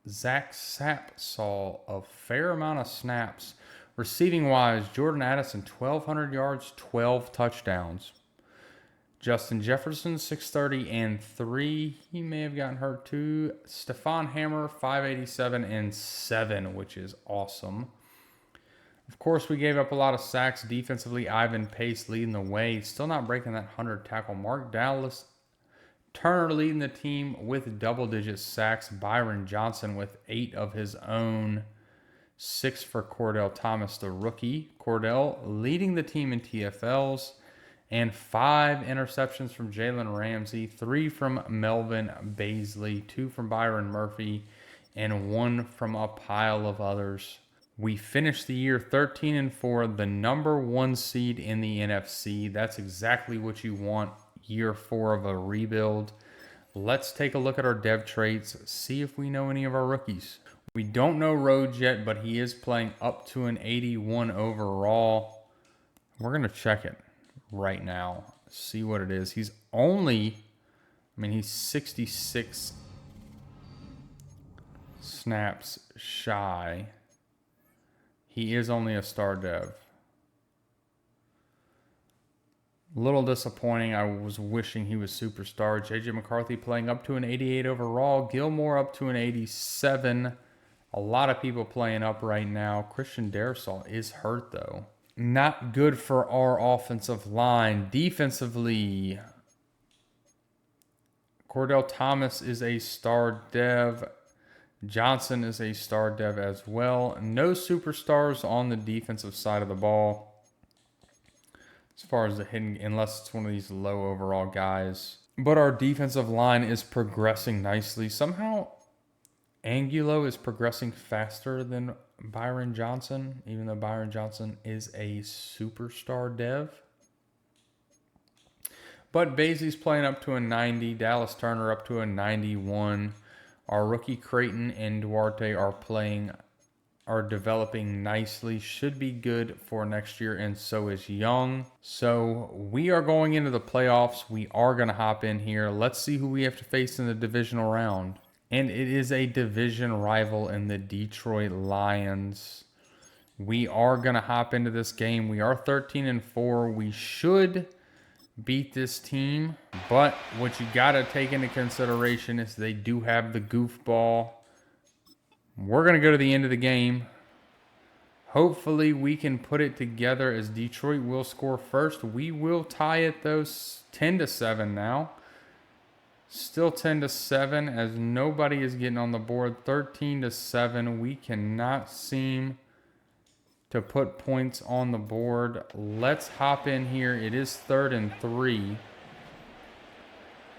Zach Sapp saw a fair amount of snaps. Receiving-wise, Jordan Addison, 1,200 yards, 12 touchdowns. Justin Jefferson, 630 and 3. He may have gotten hurt, too. Stephon Hammer, 587 and 7, which is awesome. Of course, we gave up a lot of sacks defensively. Ivan Pace leading the way. Still not breaking that 100-tackle mark. Dallas Turner leading the team with double-digit sacks. Byron Johnson with 8 of his own. 6 for Cordell Thomas, the rookie. Cordell leading the team in TFLs. And 5 interceptions from Jalen Ramsey. 3 from Melvin Baisley. 2 from Byron Murphy. And 1 from a pile of others. We finished the year 13-4, the number 1 seed in the NFC. That's exactly what you want, year 4 of a rebuild. Let's take a look at our dev traits, see if we know any of our rookies. We don't know Rhodes yet, but he is playing up to an 81 overall. We're going to check it right now, see what it is. He's 66 snaps shy. He is only a star dev. A little disappointing. I was wishing he was superstar. J.J. McCarthy playing up to an 88 overall. Gilmore up to an 87. A lot of people playing up right now. Christian Darrisaw is hurt, though. Not good for our offensive line. Defensively, Cordell Thomas is a star dev. Johnson is a star dev as well. No superstars on the defensive side of the ball as far as the hidden, unless it's one of these low overall guys. But our defensive line is progressing nicely. Somehow, Angulo is progressing faster than Byron Johnson, even though Byron Johnson is a superstar dev. But Baisley's playing up to a 90. Dallas Turner up to a 91. Our rookie Creighton and Duarte are developing nicely. Should be good for next year, and so is Young. So we are going into the playoffs. We are going to hop in here. Let's see who we have to face in the divisional round. And it is a division rival in the Detroit Lions. We are going to hop into this game. We are 13-4. We should beat this team, but what you got to take into consideration is they do have the goofball. We're going to go to the end of the game. Hopefully we can put it together, as Detroit will score first. We will tie it, though, 10-7 now. Still 10-7, as nobody is getting on the board. 13-7. We cannot seem to put points on the board. Let's hop in here. It is 3rd and 3.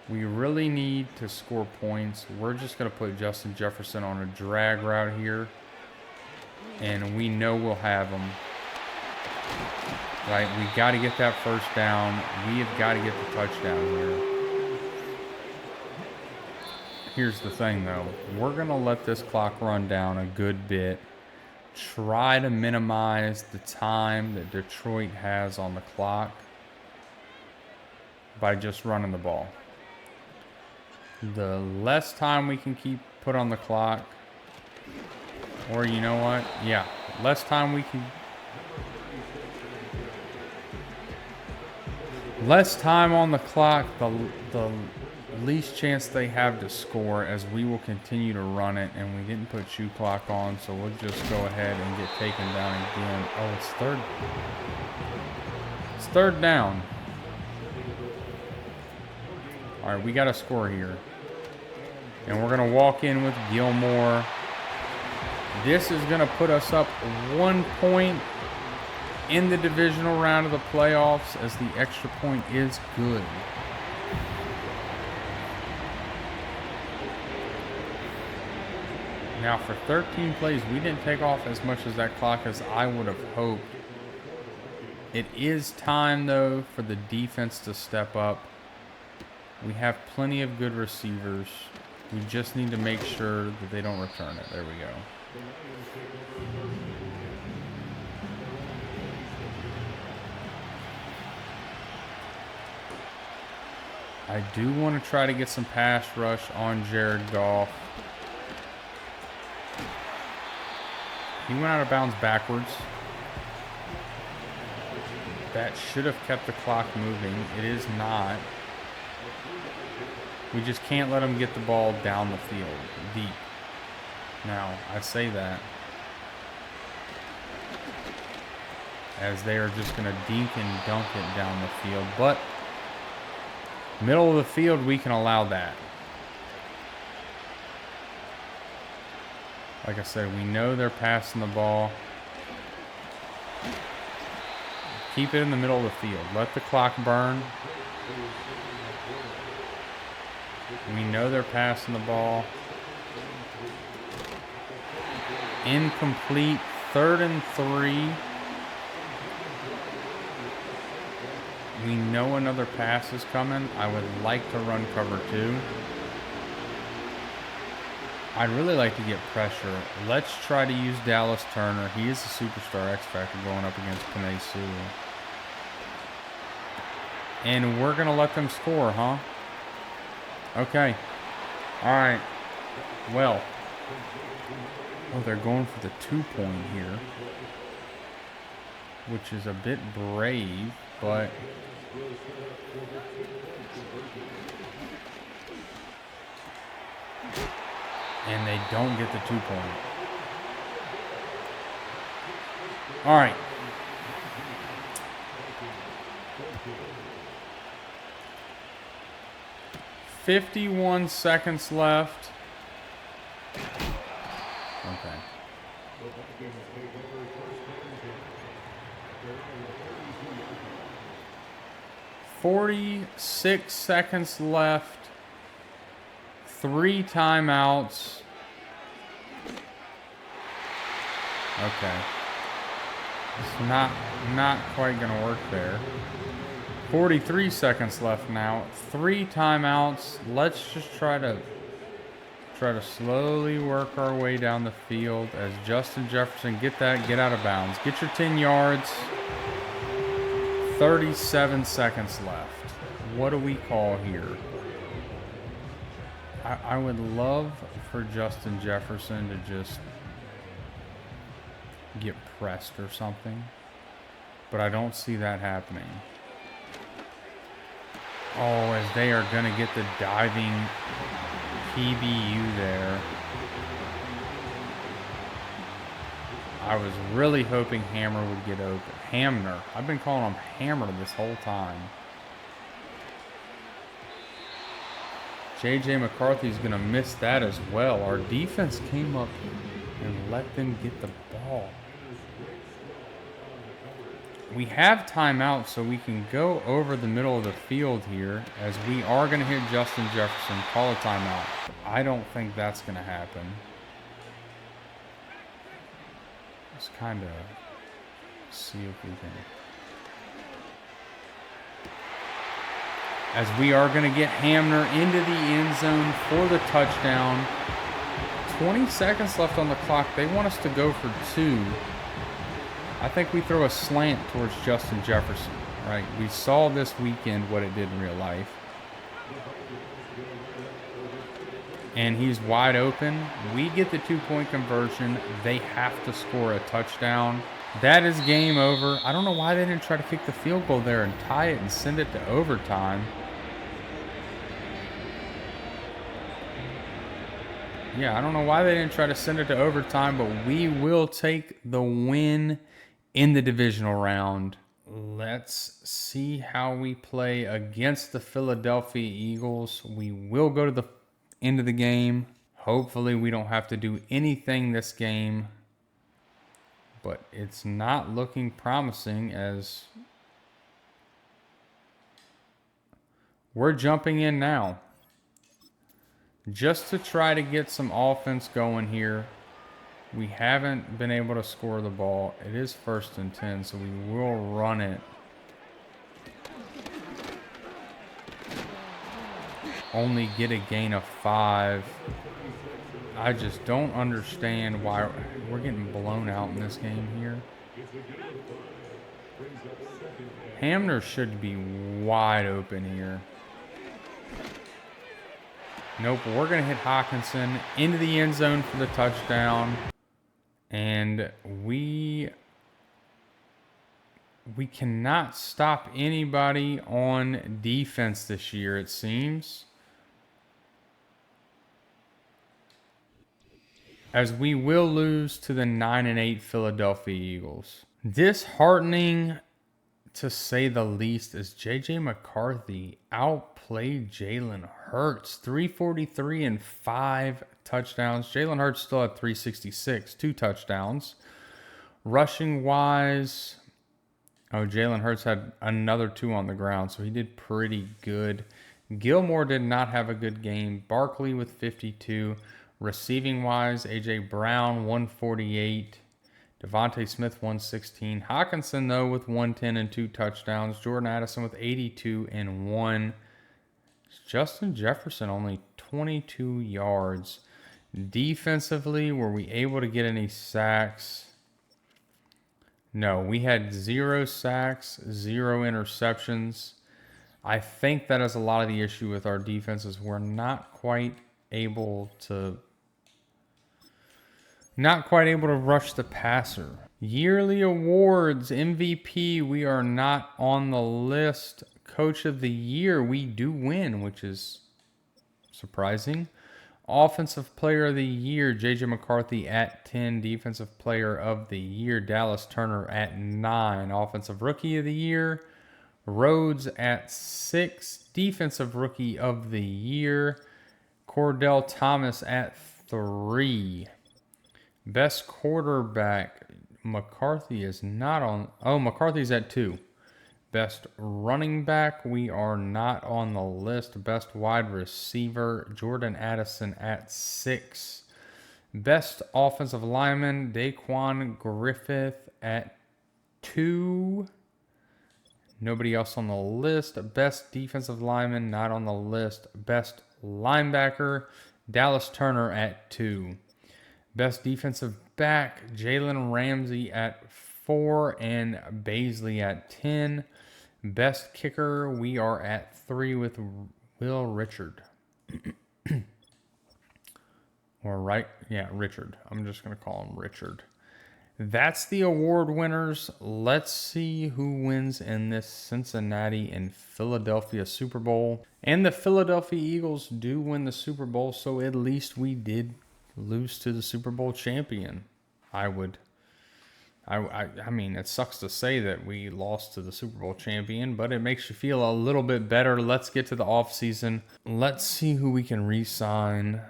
We really need to score points. We're just going to put Justin Jefferson on a drag route here, and we know we'll have him. Right, we got to get that first down. We have got to get the touchdown here. Here's the thing, though. We're going to let this clock run down a good bit. Try to minimize the time that Detroit has on the clock by just running the ball. The less time we can put on the clock, or you know what? Yeah, less time we can. Less time on the clock, the least chance they have to score, as we will continue to run it. And we didn't put shoe clock on, so we'll just go ahead and get taken down again. Oh, it's third down. All right, we got to score here. And we're going to walk in with Gilmore. This is going to put us up 1 point in the divisional round of the playoffs, as the extra point is good. Now for 13 plays, we didn't take off as much as that clock as I would have hoped. It is time, though, for the defense to step up. We have plenty of good receivers. We just need to make sure that they don't return it. There we go. I do want to try to get some pass rush on Jared Goff. He went out of bounds backwards. That should have kept the clock moving. It is not. We just can't let him get the ball down the field deep. Now, I say that as they are just going to dink and dunk it down the field. But middle of the field, we can allow that. Like I said, we know they're passing the ball. Keep it in the middle of the field. Let the clock burn. We know they're passing the ball. Incomplete. 3rd and 3. We know another pass is coming. I would like to run cover 2. I'd really like to get pressure. Let's try to use Dallas Turner. He is a superstar X Factor going up against Penei Sewell. And we're going to let them score, huh? Okay. All right. Well. Oh, they're going for the 2-point here. Which is a bit brave, but... And they don't get the 2-point. All right. $51 seconds left. Okay. $46 seconds left. 3 timeouts. Okay. It's not quite going to work there. 43 seconds left now. 3 timeouts. Let's just try to slowly work our way down the field as Justin Jefferson get out of bounds. Get your 10 yards. 37 seconds left. What do we call here? I would love for Justin Jefferson to just get pressed or something, but I don't see that happening. Oh, as they are going to get the diving PBU there. I was really hoping Hammer would get open. Hamner. I've been calling him Hammer this whole time. J.J. McCarthy's going to miss that as well. Our defense came up and let them get the ball. We have timeout, so we can go over the middle of the field here, as we are going to hit Justin Jefferson. Call a timeout. I don't think that's going to happen. Let's kind of see if we can. As we are going to get Hamner into the end zone for the touchdown. 20 seconds left on the clock. They want us to go for 2. I think we throw a slant towards Justin Jefferson, right? We saw this weekend what it did in real life. And he's wide open. We get the 2-point conversion. They have to score a touchdown. That is game over. I don't know why they didn't try to kick the field goal there and tie it and send it to overtime. Yeah, I don't know why they didn't try to send it to overtime, but we will take the win in the divisional round. Let's see how we play against the Philadelphia Eagles. We will go to the end of the game. Hopefully we don't have to do anything this game. But it's not looking promising as we're jumping in now. Just to try to get some offense going here. We haven't been able to score the ball. It is 1st and 10, so we will run it. Only get a gain of 5. I just don't understand why we're getting blown out in this game here. Hamner should be wide open here. Nope, we're going to hit Hawkinson into the end zone for the touchdown. And we cannot stop anybody on defense this year, it seems. As we will lose to the 9-8 Philadelphia Eagles. Disheartening, to say the least, as J.J. McCarthy outplayed Jalen Hurts. 343 and 5 touchdowns. Jalen Hurts still had 366, 2 touchdowns. Rushing wise, Jalen Hurts had another 2 on the ground, so he did pretty good. Gilmore did not have a good game. Barkley with 52. Receiving wise, A.J. Brown 148. Devontae Smith 116. Hawkinson though with 110 and 2 touchdowns. Jordan Addison with 82 and 1. Justin Jefferson only 22 yards. Defensively, were we able to get any sacks? No, we had 0 sacks, 0 interceptions. I think that is a lot of the issue with our defenses. We're not quite able to rush the passer. Yearly awards, MVP, we are not on the list. Coach of the year, we do win, which is surprising. Offensive player of the year, J.J. McCarthy at 10. Defensive player of the year, Dallas Turner at 9. Offensive rookie of the year, Rhodes at 6. Defensive rookie of the year, Cordell Thomas at 3. Best quarterback, McCarthy is not on. McCarthy's at 2. Best running back, we are not on the list. Best wide receiver, Jordan Addison at 6. Best offensive lineman, Daquan Griffith at 2. Nobody else on the list. Best defensive lineman, not on the list. Best linebacker, Dallas Turner at 2. Best defensive back, Jalen Ramsey at 4 and Baisley at 10. Best kicker, we are at 3 with Will Richard. Richard. I'm just going to call him Richard. That's the award winners. Let's see who wins in this Cincinnati and Philadelphia Super Bowl. And the Philadelphia Eagles do win the Super Bowl, so at least we did lose to the Super Bowl champion. I mean, it sucks to say that we lost to the Super Bowl champion, but it makes you feel a little bit better. Let's get to the offseason. Let's see who we can re-sign.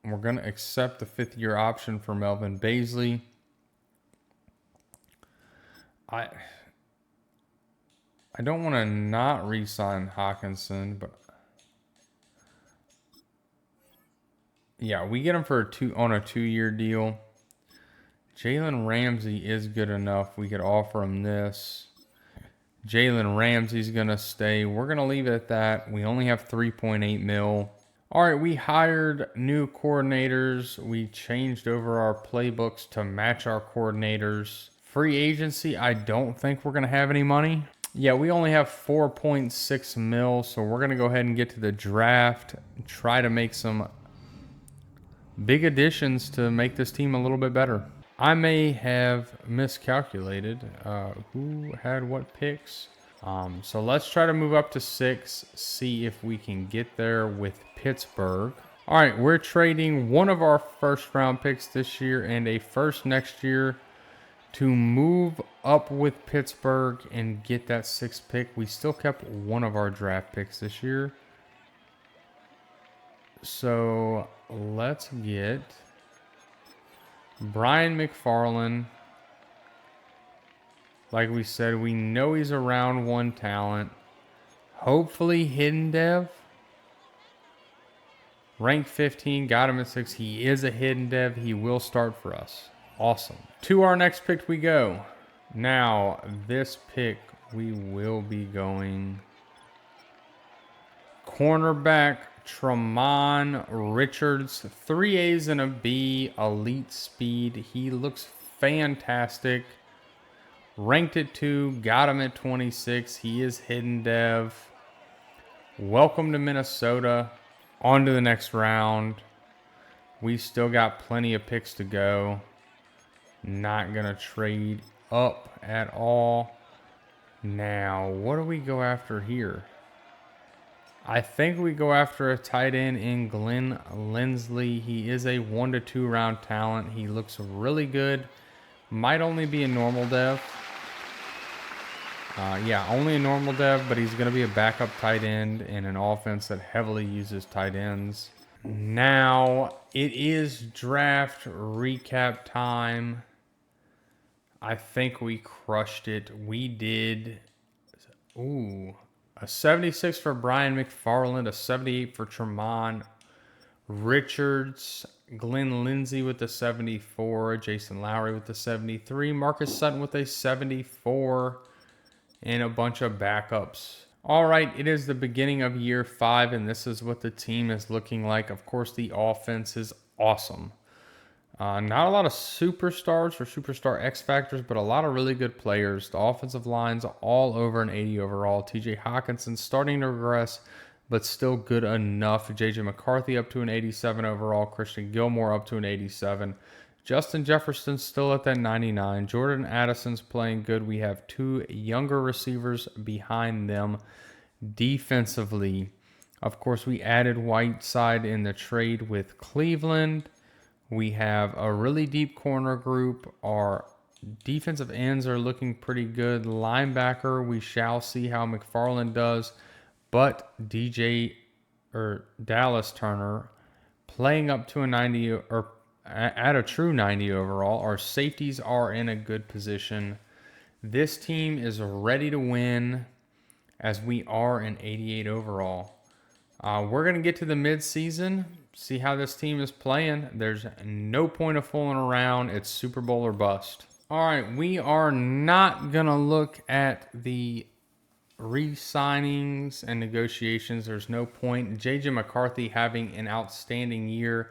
We're going to accept the 5th-year option for Melvin Baisley. I don't want to not re-sign Hawkinson, but yeah, we get him for on a 2-year deal. Jalen Ramsey is good enough. We could offer him this. Jalen Ramsey's going to stay. We're going to leave it at that. We only have $3.8 million. All right, we hired new coordinators. We changed over our playbooks to match our coordinators. Free agency, I don't think we're going to have any money. Yeah, we only have $4.6 million, so we're going to go ahead and get to the draft and try to make some big additions to make this team a little bit better. I may have miscalculated who had what picks. So let's try to move up to 6, see if we can get there with Pittsburgh. All right, we're trading one of our first-round picks this year and a first next year to move up with Pittsburgh and get that 6th pick. We still kept one of our draft picks this year. So let's get Brian McFarland. Like we said, we know he's a round 1 talent. Hopefully hidden dev. Rank 15, got him at 6. He is a hidden dev. He will start for us. Awesome. To our next pick we go. Now, this pick, we will be going cornerback Tramon Richards. 3 A's and a B, elite speed. He looks fantastic. Ranked at 2, got him at 26. He is hidden dev. Welcome to Minnesota. On to the next round. We still got plenty of picks to go. Not going to trade up at all. Now, what do we go after here? I think we go after a tight end in Glenn Lindsley. He is a 1 to 2 round talent. He looks really good. Might only be a normal dev. Yeah, only a normal dev, but he's going to be a backup tight end in an offense that heavily uses tight ends. Now, it is draft recap time. I think we crushed it. We did, a 76 for Brian McFarland, a 78 for Tramon Richards, Glenn Lindsay with the 74, Jason Lowry with the 73, Marcus Sutton with a 74, and a bunch of backups. All right, it is the beginning of year 5, and this is what the team is looking like. Of course, the offense is awesome. Not a lot of superstars or superstar X factors, but a lot of really good players. The offensive line's all over an 80 overall. TJ Hawkinson starting to regress, but still good enough. JJ McCarthy up to an 87 overall. Christian Gilmore up to an 87. Justin Jefferson still at that 99. Jordan Addison's playing good. We have 2 younger receivers behind them. Defensively, of course, we added Whiteside in the trade with Cleveland. We have a really deep corner group. Our defensive ends are looking pretty good. Linebacker, we shall see how McFarland does. But Dallas Turner playing up to a 90 or at a true 90 overall. Our safeties are in a good position. This team is ready to win as we are in 88 overall. We're going to get to the midseason, see how this team is playing. There's no point of fooling around. It's Super Bowl or bust. All right, we are not going to look at the re-signings and negotiations. There's no point. JJ McCarthy having an outstanding year.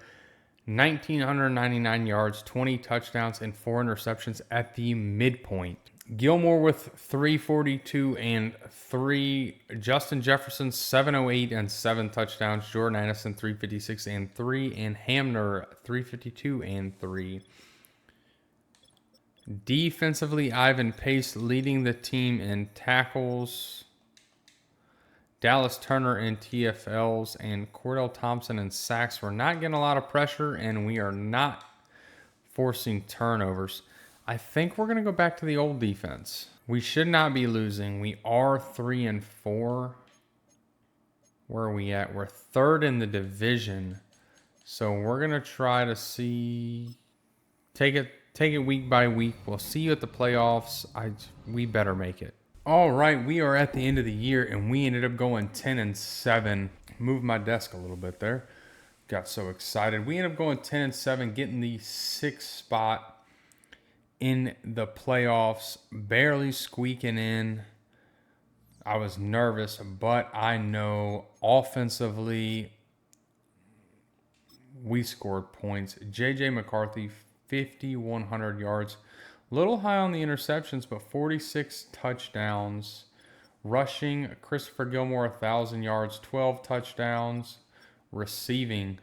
1,999 yards, 20 touchdowns, and 4 interceptions at the midpoint. Gilmore with 342 and 3. Justin Jefferson 708 and 7 touchdowns. Jordan Addison 356 and 3. And Hamner 352 and 3. Defensively, Ivan Pace leading the team in tackles. Dallas Turner in TFLs and Cordell Thompson in sacks. We're not getting a lot of pressure, and we are not forcing turnovers. I think we're going to go back to the old defense. We should not be losing. We are 3-4. Where are we at? We're 3rd in the division. So we're going to try to take it week by week. We'll see you at the playoffs. We better make it. All right, we are at the end of the year, and we ended up going 10-7. Moved my desk a little bit there. Got so excited. We ended up going 10-7, getting the 6th spot in the playoffs, barely squeaking in. I was nervous, but I know offensively we scored points. J.J. McCarthy, 5,100 yards. Little high on the interceptions, but 46 touchdowns. Rushing, Christopher Gilmore, 1,000 yards, 12 touchdowns. Receiving,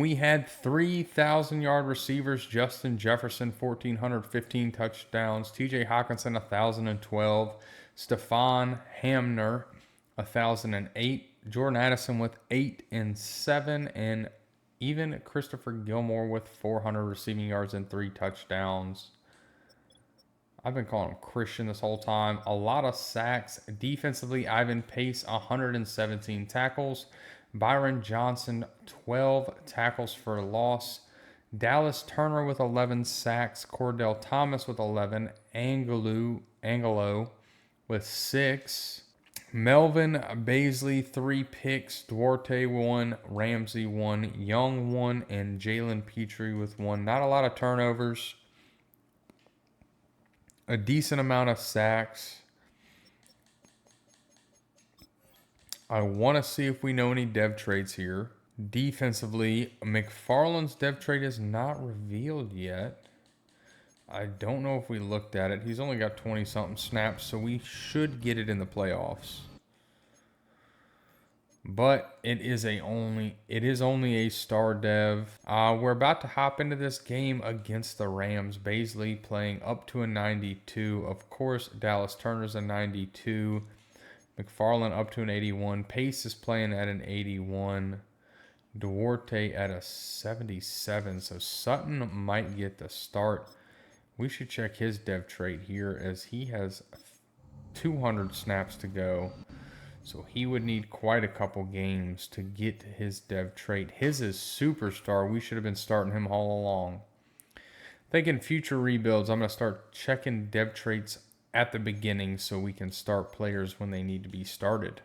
we had 3,000-yard receivers. Justin Jefferson, 1,415 touchdowns. TJ Hawkinson, 1,012. Stephon Hamner, 1,008. Jordan Addison with 8 and 7. And even Christopher Gilmore with 400 receiving yards and 3 touchdowns. I've been calling him Christian this whole time. A lot of sacks. Defensively, Ivan Pace, 117 tackles. Byron Johnson, 12 tackles for loss. Dallas Turner with 11 sacks. Cordell Thomas with 11. Angelo with 6. Melvin Baisley, 3 picks. Duarte 1. Ramsey 1. Young 1. And Jalen Petrie with 1. Not a lot of turnovers. A decent amount of sacks. I want to see if we know any dev traits here. Defensively, McFarland's dev trait is not revealed yet. I don't know if we looked at it. He's only got 20-something snaps, so we should get it in the playoffs. But it is only a star dev. We're about to hop into this game against the Rams. Baisley playing up to a 92. Of course, Dallas Turner's a 92. McFarland up to an 81. Pace is playing at an 81. Duarte at a 77. So Sutton might get the start. We should check his dev trait here as he has 200 snaps to go. So he would need quite a couple games to get his dev trait. His is superstar. We should have been starting him all along. Thinking future rebuilds, I'm going to start checking dev traits at the beginning so we can start players when they need to be started.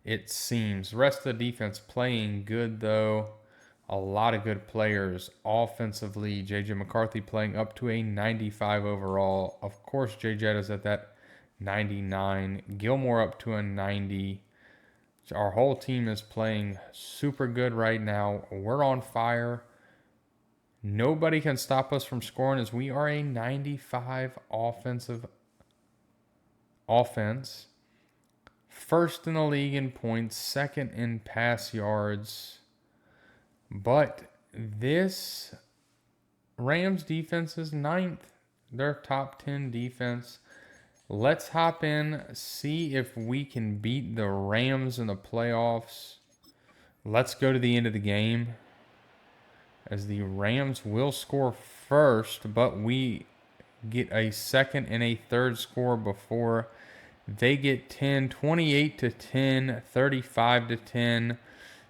It seems. The rest of the defense playing good, though. A lot of good players. Offensively, J.J. McCarthy playing up to a 95 overall. Of course, Jay Jett is at that 99. Gilmore up to a 90. Our whole team is playing super good right now. We're on fire. Nobody can stop us from scoring as we are a 95 offense. First in the league in points, second in pass yards. But this Rams defense is 9th. Their top 10 defense. Let's hop in, see if we can beat the Rams in the playoffs. Let's go to the end of the game, as the Rams will score first, but we get a second and a third score before they get 10, 28 to 10, 35 to 10.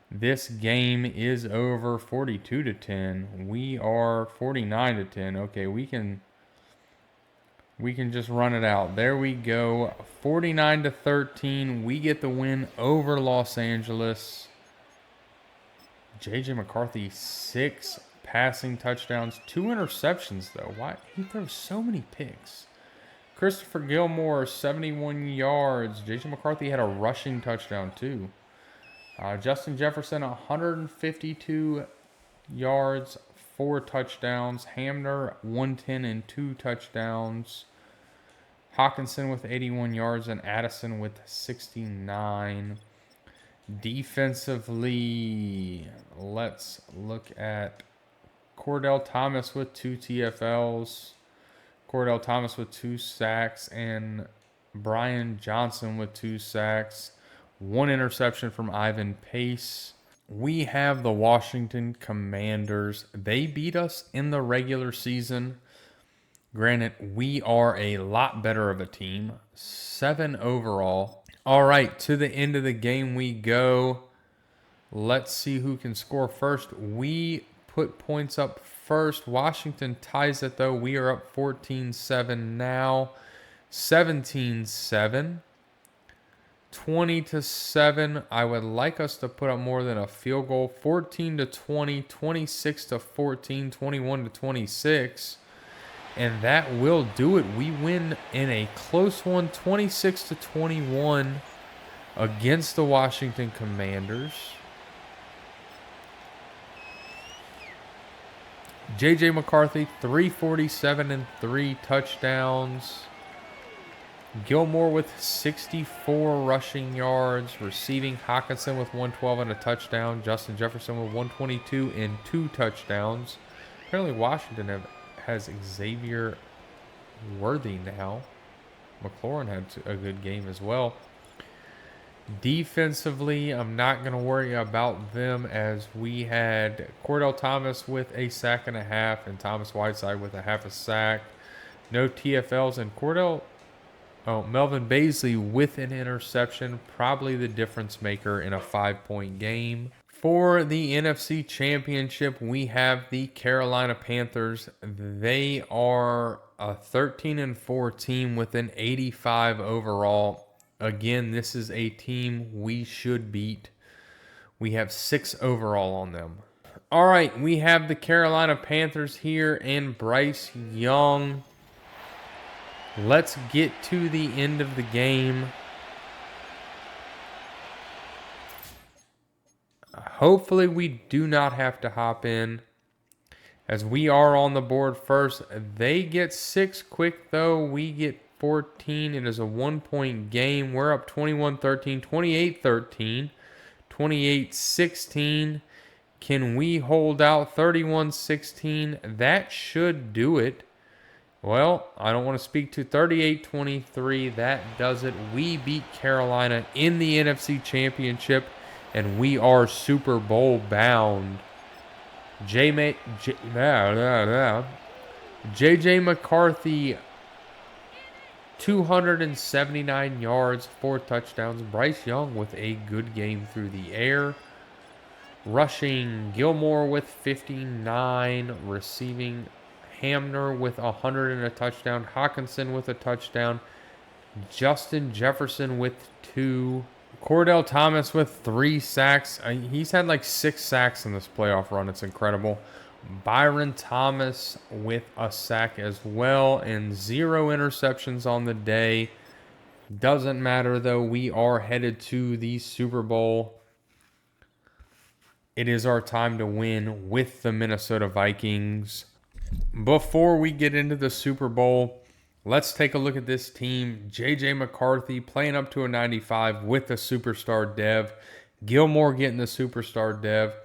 This game is over 42 to 10. We are 49 to 10. Okay, we can just run it out. There we go. 49 to 13. We get the win over Los Angeles. J.J. McCarthy, 6 passing touchdowns, 2 interceptions, though. Why? He throws so many picks. Christopher Gilmore, 71 yards. J.J. McCarthy had a rushing touchdown, too. Justin Jefferson, 152 yards, 4 touchdowns. Hamner, 110 and 2 touchdowns. Hawkinson with 81 yards and Addison with 69. Defensively, let's look at Cordell Thomas with 2 TFLs. Cordell Thomas with 2 sacks and Brian Johnson with 2 sacks. 1 interception from Ivan Pace. We have the Washington Commanders. They beat us in the regular season. Granted, we are a lot better of a team. 7 overall. All right, to the end of the game we go. Let's see who can score first. We put points up first. Washington ties it, though. We are up 14-7 now. 17-7. 20-7. I would like us to put up more than a field goal. 14-20, 26-14, 21-26. And that will do it. We win in a close one, 26-21 against the Washington Commanders. J.J. McCarthy, 347 and 3 touchdowns. Gilmore with 64 rushing yards. Receiving, Hawkinson with 112 and a touchdown. Justin Jefferson with 122 and 2 touchdowns. Apparently Washington has Xavier Worthy now. McLaurin had a good game as well. Defensively, I'm not going to worry about them as we had Cordell Thomas with a sack and a half and Thomas Whiteside with a half a sack. No TFLs, and Cordell Oh, Melvin Baisley with an interception, probably the difference maker in a 5-point game. For the NFC Championship, we have the Carolina Panthers. They are a 13-4 team with an 85 overall. Again, this is a team we should beat. We have 6 overall on them. All right, we have the Carolina Panthers here and Bryce Young. Let's get to the end of the game. Hopefully we do not have to hop in, as we are on the board first. They get 6 quick, though. We get 14. It is a 1-point game. We're up 21-13, 28-13, 28-16. Can we hold out 31-16? That should do it. Well, I don't want to speak to 38-23. That does it. We beat Carolina in the NFC Championship, and we are Super Bowl bound. JJ McCarthy, 279 yards, 4 touchdowns. Bryce Young with a good game through the air. Rushing, Gilmore with 59. Receiving, Hamner with 100 and a touchdown. Hawkinson with a touchdown. Justin Jefferson with 2. Cordell Thomas with 3 sacks. He's had like 6 sacks in this playoff run. It's incredible. Byron Thomas with a sack as well, and 0 interceptions on the day. Doesn't matter though. We are headed to the Super Bowl. It is our time to win with the Minnesota Vikings. Before we get into the Super Bowl, let's take a look at this team. JJ McCarthy playing up to a 95 with the superstar dev. Gilmore getting the superstar dev.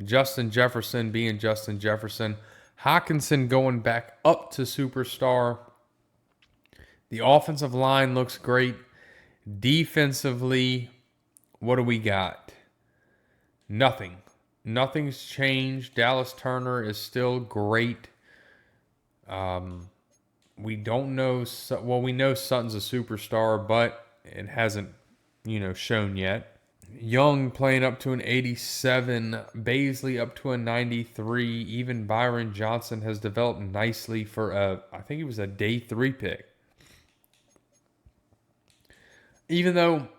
Justin Jefferson being Justin Jefferson. Hawkinson going back up to superstar. The offensive line looks great. Defensively, what do we got? Nothing. Nothing's changed. Dallas Turner is still great. We don't know. Well, we know Sutton's a superstar, but it hasn't, shown yet. Young playing up to an 87. Baisley up to a 93. Even Byron Johnson has developed nicely for I think he was a day 3 pick. Even though,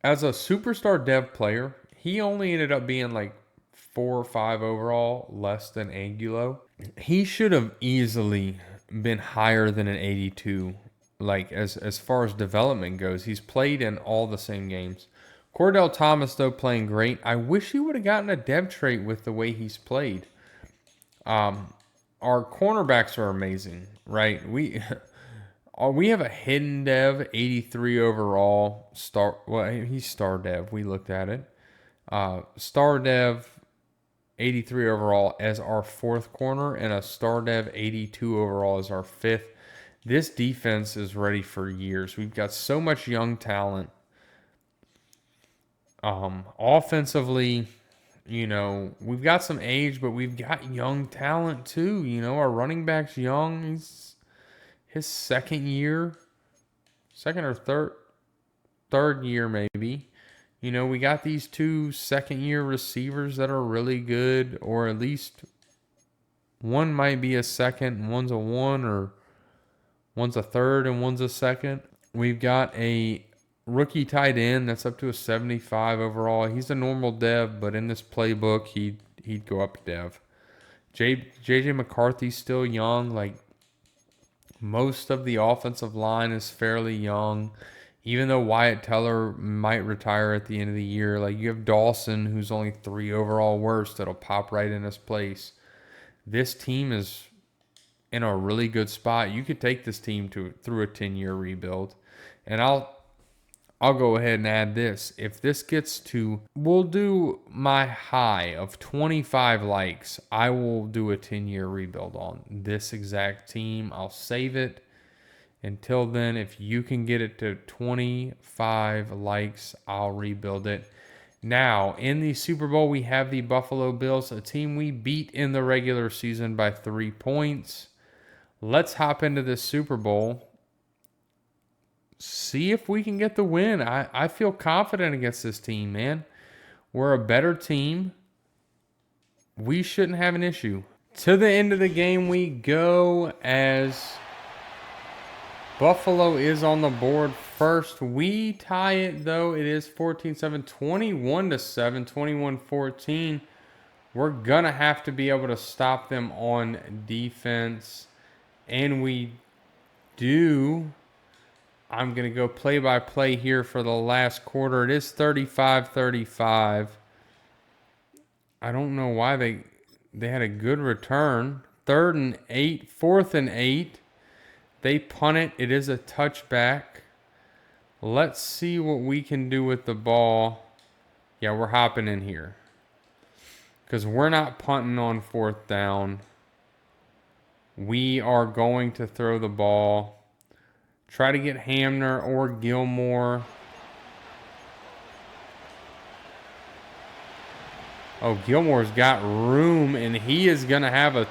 as a superstar dev player, he only ended up being like 4 or 5 overall, less than Angulo. He should have easily been higher than an 82. Like as far as development goes, he's played in all the same games. Cordell Thomas, though, playing great. I wish he would have gotten a dev trait with the way he's played. Our cornerbacks are amazing, right? We have a hidden dev, 83 overall. He's star dev. We looked at it. Star dev, 83 overall as our 4th corner, and a star dev 82 overall as our 5th. This defense is ready for years. We've got so much young talent. Offensively, we've got some age, but we've got young talent too. Our running back's young. He's his second or third year maybe. We got these 2 second-year receivers that are really good, or at least one might be a second, one's a 1, or one's a third and one's a second. We've got a rookie tight end that's up to a 75 overall. He's a normal dev, but in this playbook, he'd go up dev. JJ McCarthy's still young. Like, most of the offensive line is fairly young. Even though Wyatt Teller might retire at the end of the year, like, you have Dawson, who's only 3 overall worse, that'll pop right in his place. This team is in a really good spot. You could take this team through a 10-year rebuild. And I'll go ahead and add this. If this gets to, we'll do my high of 25 likes, I will do a 10-year rebuild on this exact team. I'll save it. Until then, if you can get it to 25 likes, I'll rebuild it. Now, in the Super Bowl, we have the Buffalo Bills, a team we beat in the regular season by 3 points. Let's hop into this Super Bowl. see if we can get the win. I feel confident against this team, man. We're a better team. We shouldn't have an issue. To the end of the game we go as Buffalo is on the board first. We tie it, though. It is 14-7, 21-7, 21-14. We're going to have to be able to stop them on defense. And we do. I'm going to go play-by-play here for the last quarter. It is 35-35. I don't know why they had a good return. 3rd and 8, 4th and 8. They punt it. It is a touchback. Let's see what we can do with the ball. Yeah, we're hopping in here. Because we're not punting on 4th down. We are going to throw the ball. Try to get Hamner or Gilmore. Oh, Gilmore's got room, and he is going to have a...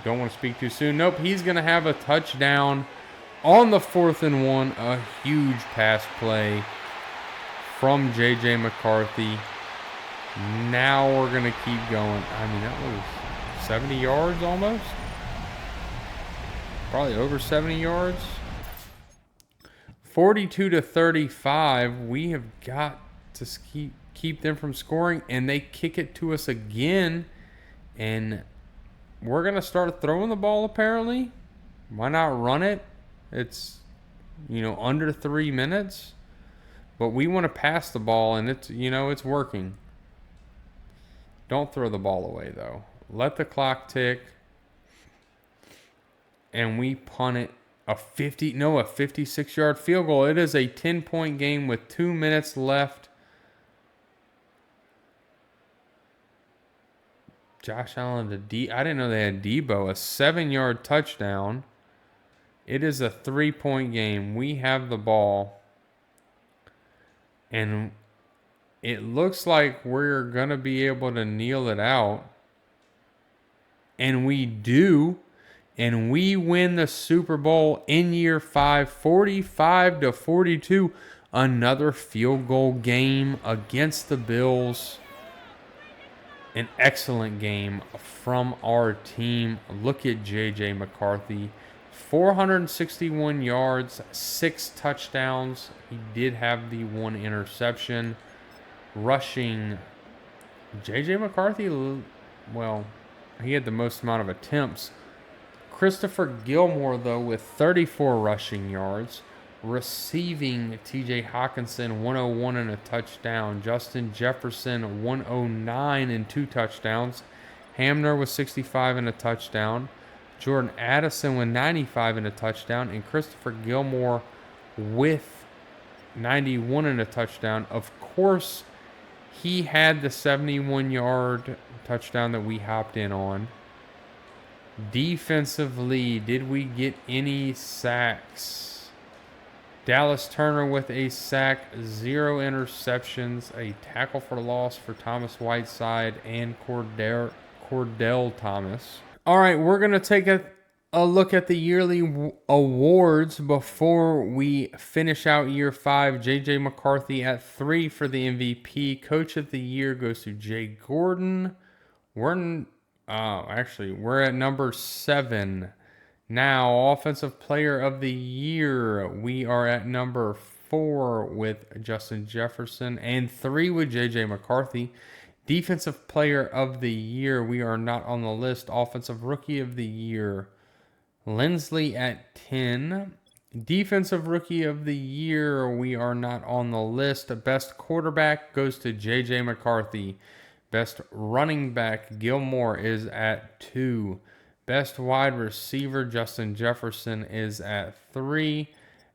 Don't want to speak too soon. Nope, he's going to have a touchdown on the 4th and 1. A huge pass play from J.J. McCarthy. Now we're going to keep going. I mean, that was 70 yards almost. Probably over 70 yards. 42-35. We have got to keep them from scoring, and they kick it to us again. And we're going to start throwing the ball, apparently. Why not run it? It's, under 3 minutes. But we want to pass the ball, and it's working. Don't throw the ball away, though. Let the clock tick. And we punt it. A 56-yard field goal. It is a 10-point game with 2 minutes left. Josh Allen I didn't know they had Debo. A 7-yard touchdown. It is a 3-point game. We have the ball. And it looks like we're going to be able to kneel it out. And we do. And we win the Super Bowl in year 5, 45-42. Another field goal game against the Bills. An excellent game from our team. Look at J.J. McCarthy. 461 yards, 6 touchdowns. He did have the 1 interception. Rushing, J.J. McCarthy, well, he had the most amount of attempts. Christopher Gilmore, though, with 34 rushing yards. Receiving, T.J. Hawkinson, 101 and a touchdown. Justin Jefferson, 109 and 2 touchdowns. Hamner with 65 and a touchdown. Jordan Addison with 95 and a touchdown. And Christopher Gilmore with 91 and a touchdown. Of course, he had the 71-yard touchdown that we hopped in on. Defensively, did we get any sacks? Dallas Turner with a sack, 0 interceptions, a tackle for loss for Thomas Whiteside and Cordell Thomas. All right, we're going to take a look at the yearly awards before we finish out year 5. J.J. McCarthy at 3 for the MVP. Coach of the year goes to Jay Gordon. We're at number 7. Now, Offensive Player of the Year, we are at number 4 with Justin Jefferson and 3 with J.J. McCarthy. Defensive Player of the Year, we are not on the list. Offensive Rookie of the Year, Lindsley at 10. Defensive Rookie of the Year, we are not on the list. Best Quarterback goes to J.J. McCarthy. Best Running Back, Gilmore, is at 2. Best Wide Receiver, Justin Jefferson, is at 3.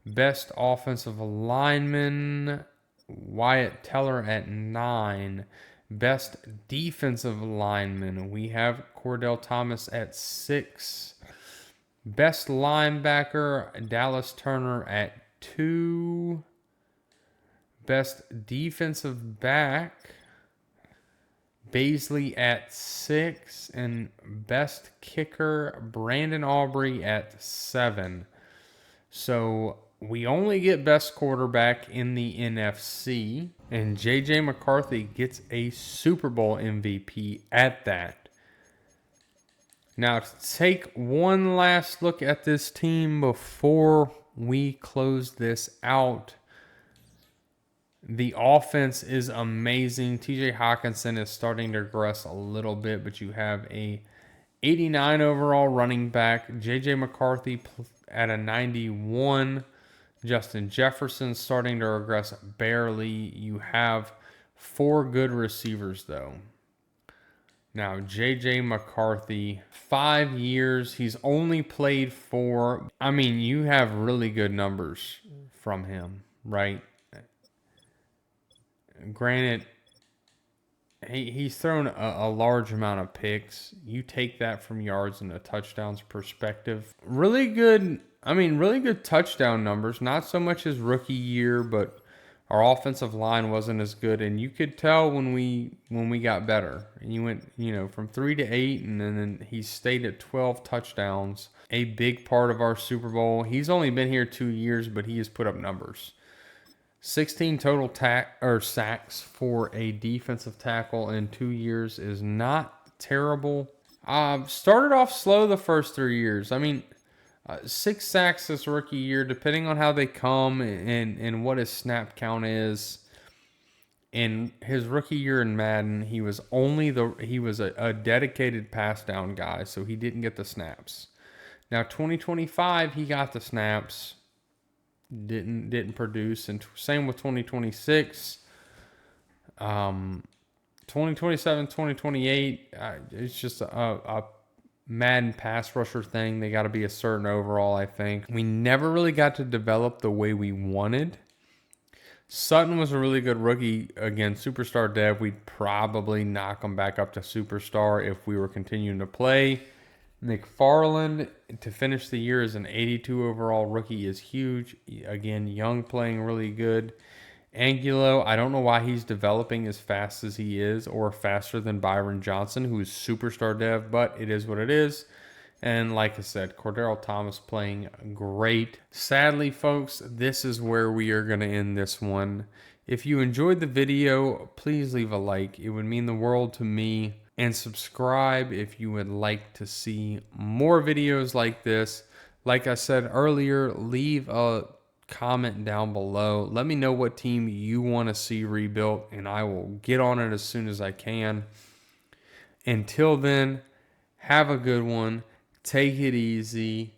Best Offensive Lineman, Wyatt Teller, at 9. Best Defensive Lineman, we have Cordell Thomas at 6. Best Linebacker, Dallas Turner at 2. Best Defensive Back, Baisley at 6. And best kicker, Brandon Aubrey at 7. So we only get best quarterback in the NFC, and J.J. McCarthy gets a Super Bowl MVP at that. Now, to take one last look at this team before we close this out. The offense is amazing. TJ Hawkinson is starting to regress a little bit, but you have a 89 overall running back. JJ McCarthy at a 91. Justin Jefferson starting to regress barely. You have 4 good receivers, though. Now, J.J. McCarthy, 5 years. He's only played 4. I mean, you have really good numbers from him, right? Granted, he's thrown a large amount of picks. You take that from yards and a touchdowns perspective. Really good, really good touchdown numbers. Not so much his rookie year, but our offensive line wasn't as good. And you could tell when we got better. And you went, from 3 to 8, and then he stayed at 12 touchdowns. A big part of our Super Bowl. He's only been here 2 years, but he has put up numbers. 16 total sacks for a defensive tackle in 2 years is not terrible. Started off slow the first 3 years. 6 sacks this rookie year, depending on how they come and what his snap count is. In his rookie year in Madden, he was a dedicated pass down guy, so he didn't get the snaps. Now 2025, he got the snaps. Didn't produce, and same with 2026. 2027, 2028, it's just a Madden pass rusher thing. They got to be a certain overall, I think. We never really got to develop the way we wanted. Sutton was a really good rookie. Again, superstar dev. We'd probably knock him back up to superstar if we were continuing to play. McFarland, to finish the year as an 82 overall rookie, is huge. Again, young, playing really good. Angulo, I don't know why he's developing as fast as he is, or faster than Byron Johnson, who is superstar dev, but it is what it is. And like I said, Cordero Thomas playing great. Sadly, folks, this is where we are going to end this one. If you enjoyed the video, please leave a like. It would mean the world to me. And subscribe if you would like to see more videos like this. Like I said earlier, leave a comment down below. Let me know what team you want to see rebuilt, and I will get on it as soon as I can. Until then, have a good one. Take it easy.